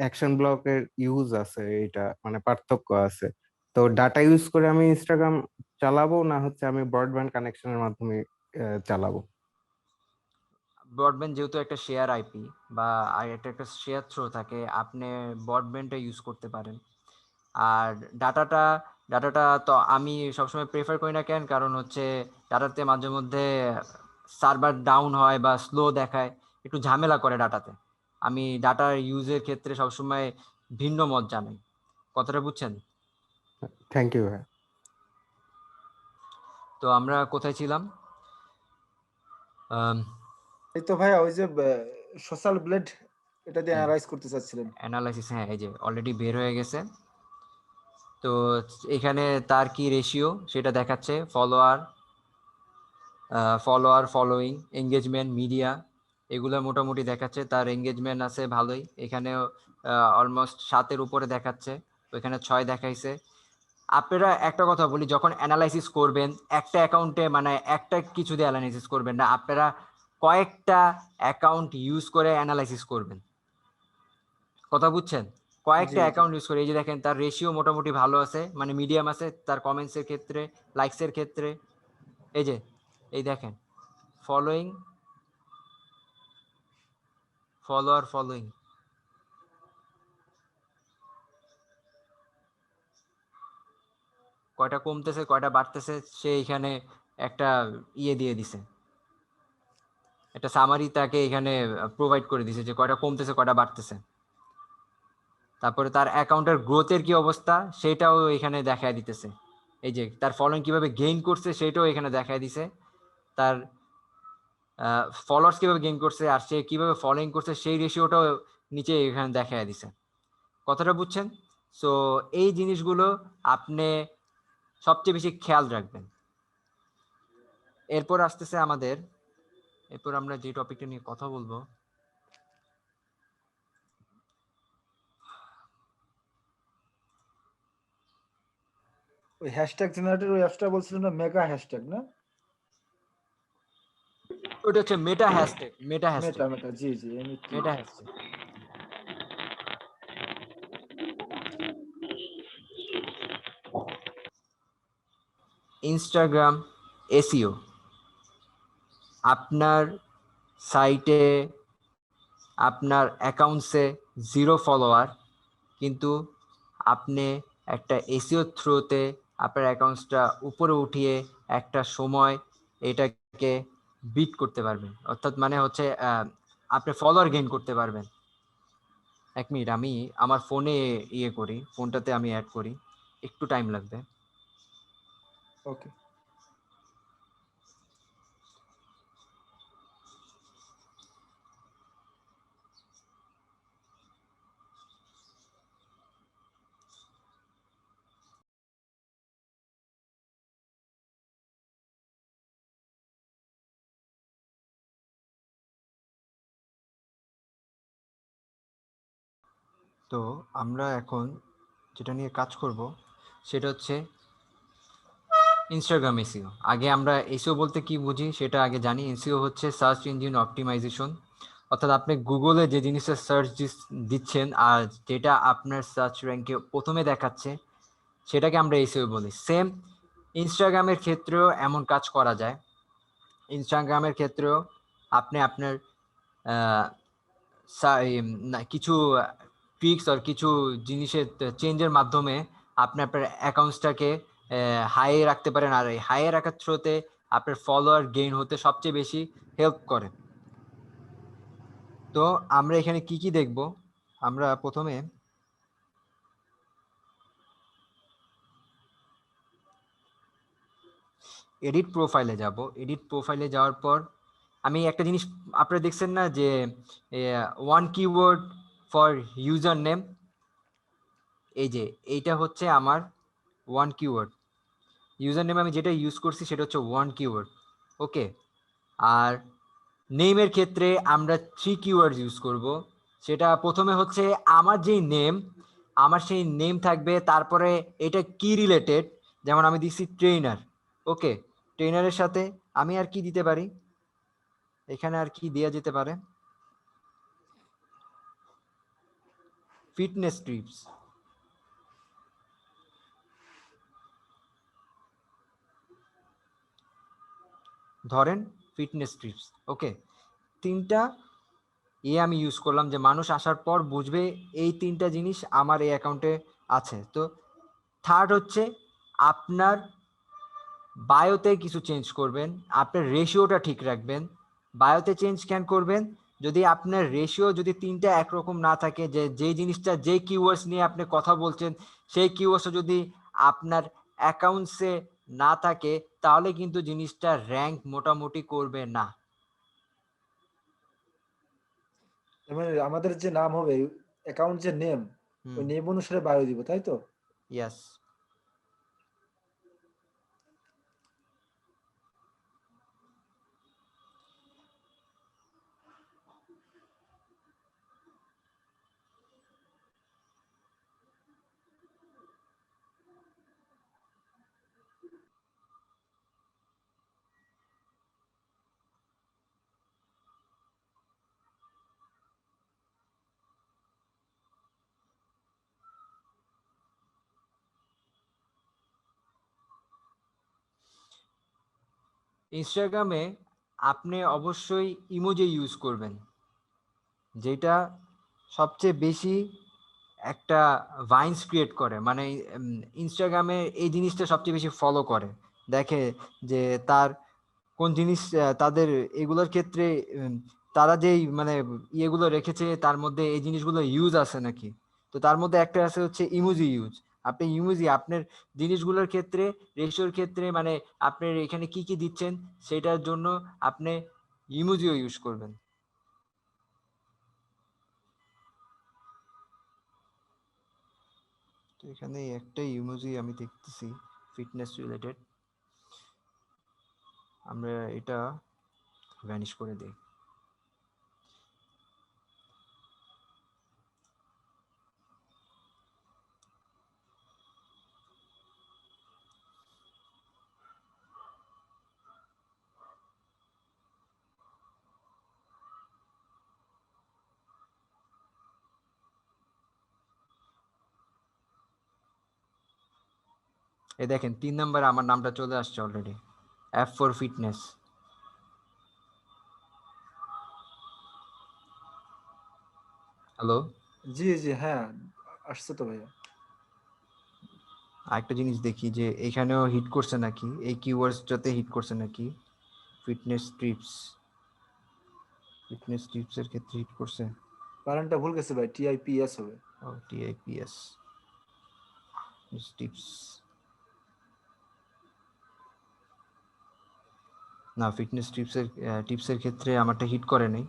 অ্যাকশন ব্লকের ইউজ আছে, এটা মানে পার্থক্য আছে। তো ডাটা ইউজ করে আমি ইনস্টাগ্রাম চালাবো, না হচ্ছে আমি ব্রডব্যান্ড কানেকশনের মাধ্যমে চালাবো? ব্রডব্যান্ড যেহেতু একটা শেয়ার আইপি বা একটা শেয়ার থ্রো থাকে, আপনি ব্রডব্যান্ডটা ইউজ করতে পারেন। আর ডাটাটা ডাটাটা তো আমি সবসময় প্রেফার করি না, কেন কারণ হচ্ছে ডাটাতে মাঝে মধ্যে সার্ভার ডাউন হয় বা স্লো দেখায়, একটু ঝামেলা করে ডাটাতে। আমি ডাটার ইউজের ক্ষেত্রে সবসময় ভিন্ন মত জানাই, কথাটা বুঝছেন? থ্যাংক ইউ ভাই। তো আমরা কোথায় ছিলাম? এই তো ভাইয়া ওই যে সোশ্যাল ব্লেড, এটা দিয়ে অ্যানালাইজ করতে চাচ্ছিলেন। অ্যানালাইসিস, হ্যাঁ এই যে অলরেডি বের হয়ে গেছে। তো এখানে তার কি রেশিও সেটা দেখাচ্ছে, ফলোইং, এঙ্গেজমেন্ট, মিডিয়া, এগুলো মোটামুটি দেখাচ্ছে। তার এঙ্গেজমেন্ট আছে ভালোই, এখানেও অলমোস্ট 7-এর উপরে দেখাচ্ছে, ওইখানে 6 দেখাইছে। আপনারা একটা কথা বলি, যখন অ্যানালাইসিস করবেন একটা অ্যাকাউন্টে, মানে একটা কিছু দিয়ে অ্যানালাইসিস করবেন না, আপনারা কয়েকটা অ্যাকাউন্ট ইউজ করে অ্যানালাইসিস করবেন, কথা বুঝছেন? জি কয়েকটা জি অ্যাকাউন্ট ইউজ করে, এই যে দেখেন তার রেশিও মোটামুটি ভালো আছে, মানে মিডিয়াম আছে, তার কমেন্টসের ক্ষেত্রে, লাইকসের ক্ষেত্রে, এই যে এই দেখেন ফলোইং, ফলোইং, কয়টা কমতেছে কয়টা বাড়তেছে, সে এখানে একটা দিয়ে দিছে, একটা সামারি তাকে এখানে প্রোভাইড করে দিছে যে কয়টা কমতেছে কয়টা বাড়তেছে। তারপরে তার অ্যাকাউন্টের গ্রোথের কি অবস্থা সেটাও এখানে দেখায় দিতেছে, এই যে তার ফলোইং কিভাবে গেইন করছে সেটাও এখানে দেখায় দিছে, তার ফলোয়ার্স কিভাবে গেইন করছে আর সে কিভাবে ফলোইং করছে সেই রেশিওটাও নিচে এখানে দেখায় দিছে, কথাটা বুঝছেন? সো এই জিনিসগুলো আপনি সবচেয়ে বেশি খেয়াল রাখবেন। এরপর আসতেছে আমাদের, এরপর আমরা যে টপিকটা নিয়ে কথা বলবো, ওই হ্যাশট্যাগ জেনারেটর ওই অ্যাপসটা বলছিলেন না, মেগা হ্যাশট্যাগ না? ওটা হচ্ছে মেটা হ্যাশট্যাগ, মেটা মেটা, জি জি এমনি। মেটা হ্যাশট্যাগ। ইনস্টাগ্রাম এসইও আপনার সাইটে আপনার অ্যাকাউন্টসে 0 ফলোয়ার, কিন্তু আপনি একটা এসইও থ্রুতে আপনার অ্যাকাউন্টসটা উপরে উঠিয়ে একটা সময় এটাকে বিট করতে পারবেন, অর্থাৎ মানে হচ্ছে আপনি ফলোয়ার গেইন করতে পারবেন। 1 মিনিট, আমি আমার ফোনে ইয়ে করি, ফোনটাতে আমি অ্যাড করি, একটু টাইম লাগবে। ওকে। তো আমরা এখন যেটা নিয়ে কাজ করব সেটা হচ্ছে ইনস্টাগ্রাম এসইও। আগে আমরা এসইও বলতে কি বুঝি সেটা আগে জানি। এসইও হচ্ছে সার্চ ইঞ্জিন অপটিমাইজেশন, অর্থাৎ আপনি গুগলে যে জিনিসটা সার্চ দিচ্ছেন আর যেটা আপনার সার্চ র্যাঙ্কে প্রথমে দেখাচ্ছে সেটাকে আমরা এসইও বলি। সেম ইনস্টাগ্রামের ক্ষেত্রেও এমন কাজ করা যায়। ইনস্টাগ্রামের ক্ষেত্রেও আপনি আপনার কিছু ট্রিক্স আর কিছু জিনিসের চেঞ্জের মাধ্যমে আপনি আপনার অ্যাকাউন্টসটাকে হাইয়ে রাখতে পারেন, আর এই হাইয়ে রাখার থ্রুতে আপনার ফলোয়ার গেইন হতে সবচেয়ে বেশি হেল্প করে। তো আমরা এখানে কি কি দেখব? আমরা প্রথমে এডিট প্রোফাইলে যাব। এডিট প্রোফাইলে যাওয়ার পর আমি একটা জিনিস আপনারা দেখছেন না যে one keyword for user name, এই যে এইটা হচ্ছে আমার ওয়ান কিওয়ার্ড। ইউজার নেম আমি যেটা ইউজ করছি সেটা হচ্ছে ওয়ান কিওয়ার্ড, ওকে। আর নেমের ক্ষেত্রে আমরা 3 কিওয়ার্ড ইউজ করব। সেটা প্রথমে হচ্ছে আমার যেই নেম, আমার সেই নেম থাকবে, তারপরে এটা কি রিলেটেড, যেমন আমি দিচ্ছি ট্রেনার, ওকে। ট্রেনারের সাথে আমি আর কি দিতে পারি, এখানে আর কি দেওয়া যেতে পারে, ফিটনেস টিপস, ধরেন ফিটনেস টিপস, ওকে। 3টা আমি ইউজ করলাম যে মানুষ আসার পর বুঝবে এই 3টা জিনিস আমার এই অ্যাকাউন্টে আছে। তো থার্ড হচ্ছে আপনার বায়োতে কিছু চেঞ্জ করবেন, আপনার রেশিওটা ঠিক রাখবেন। বায়োতে চেঞ্জ কেন করবেন? যদি আপনার রেশিও যদি 3টা একরকম না থাকে, যে জিনিসটা যে কিওয়ার্ডস নিয়ে আপনি কথা বলছেন সেই কিওয়ার্ডসটা যদি আপনার অ্যাকাউন্টসে না থাকে, তাহলে কিন্তু জিনিসটা র্যাঙ্ক মোটামুটি করবে না। মানে আমাদের যে নাম হবে, অ্যাকাউন্ট যে নেম, ওই নেম অনুসারে বায়ো দিব, তাই তো? ইয়েস। ইনস্টাগ্রামে আপনি অবশ্যই ইমোজি ইউজ করবেন, যেটা সবচেয়ে বেশি একটা ভাইন্স ক্রিয়েট করে। মানে ইনস্টাগ্রামে এই জিনিসটা সবচেয়ে বেশি ফলো করে, দেখে যে তার কোন জিনিস তাদের এগুলোর ক্ষেত্রে তারা যেই মানে ইয়েগুলো রেখেছে তার মধ্যে এই জিনিসগুলো ইউজ আছে নাকি। তো তার মধ্যে একটা আছে হচ্ছে ইমোজি ইউজ। আপনি ইমোজি আপনার জিনিসগুলোর ক্ষেত্রে, রেশিওর ক্ষেত্রে, মানে আপনার এখানে কি কি দিচ্ছেন সেটার জন্য আপনি ইমোজিও ইউজ করবেন। তো এখানে একটা ইমোজি আমি দেখতেছি ফিটনেস রিলেটেড, আমরা এটা ভ্যানিশ করে দিই। এই দেখেন 3 নম্বরে আমার নামটা চলে আসছে already, F for fitness. Hello, জি জি, হ্যাঁ আসছে তো ভাইয়া। আরেকটা জিনিস দেখি যে এখানেও হিট করছে নাকি, এই কিওয়ার্ডসটাতে হিট করছে নাকি। ফিটনেস টিপস, ফিটনেস টিপসের ক্ষেত্রে হিট করছে। কারেন্টটা ভুল গেছে ভাই, TIPS হবে। ও টিআইপিএস টিপস, না ফিটনেস টিপসের ক্ষেত্রে আমারটা হিট করে নাই।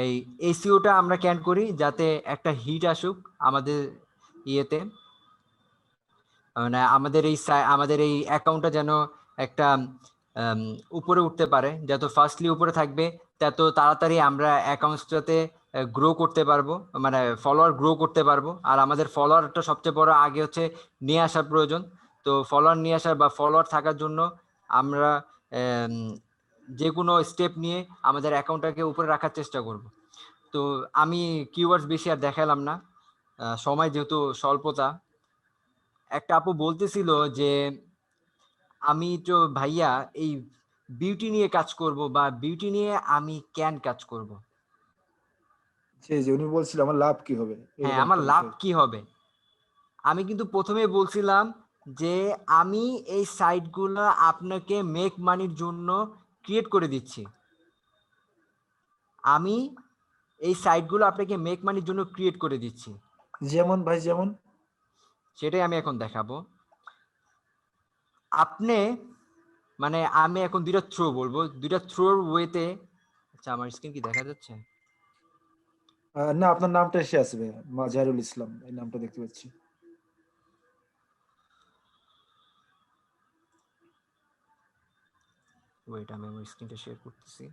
এই এসিওটা আমরা ক্যান করি যাতে একটা হিট আসুক আমাদের ইয়েতে, মানে আমাদের এই অ্যাকাউন্টটা যেন একটা আম, উপরে উঠতে পারে, যত ফার্স্টলি উপরে থাকবে তত তাড়াতাড়ি আমরা অ্যাকাউন্টসটাতে গ্রো করতে পারবো, মানে ফলোয়ার গ্রো করতে পারবো। আর আমাদের ফলোয়ারটা সবচেয়ে বড় আগে হচ্ছে নিয়ে আসার প্রয়োজন। তো ফলোয়ার নিয়ে আসার বা ফলোয়ার থাকার জন্য আমরা আম, যে কোনো স্টেপ নিয়ে আমাদের অ্যাকাউন্টটাকে উপরে রাখার চেষ্টা করব। তো আমি কিওয়ার্ডস বেশি আর দেখালাম না, সময় যেহেতু স্বল্পতা। একটা আপু বলতেছিল যে আমি তো ভাইয়া এই বিউটি নিয়ে কাজ করব, বা বিউটি নিয়ে আমি কাজ করব। জি জি, উনি বলছিল আমার লাভ কি হবে, হ্যাঁ, এরকম আমার একটা লাভ বিষয়। কি হবে। আমি কিন্তু প্রথমে বলছিলাম যে আমি এই সাইটগুলো আপনাকে মেক মানির জন্য ক্রিয়েট করে দিচ্ছি। আমি এই সাইটগুলো আপনাকে মেক মানির জন্য ক্রিয়েট করে দিচ্ছি। যেমন ভাই, যেমন? সেটাই আমি এখন দেখাবো আপনি, মানে আমি এখন দুইটা থ্রো বলবো, দুইটা থ্রোর ওয়েতে। আচ্ছা, আমার স্ক্রিন কি দেখা যাচ্ছে? না, আপনার নামটা এসে আসবে, মাজারুল ইসলাম, এই নামটা দেখতে পাচ্ছি। ওয়েট, আমি আমার স্ক্রিনটা শেয়ার করতেছি।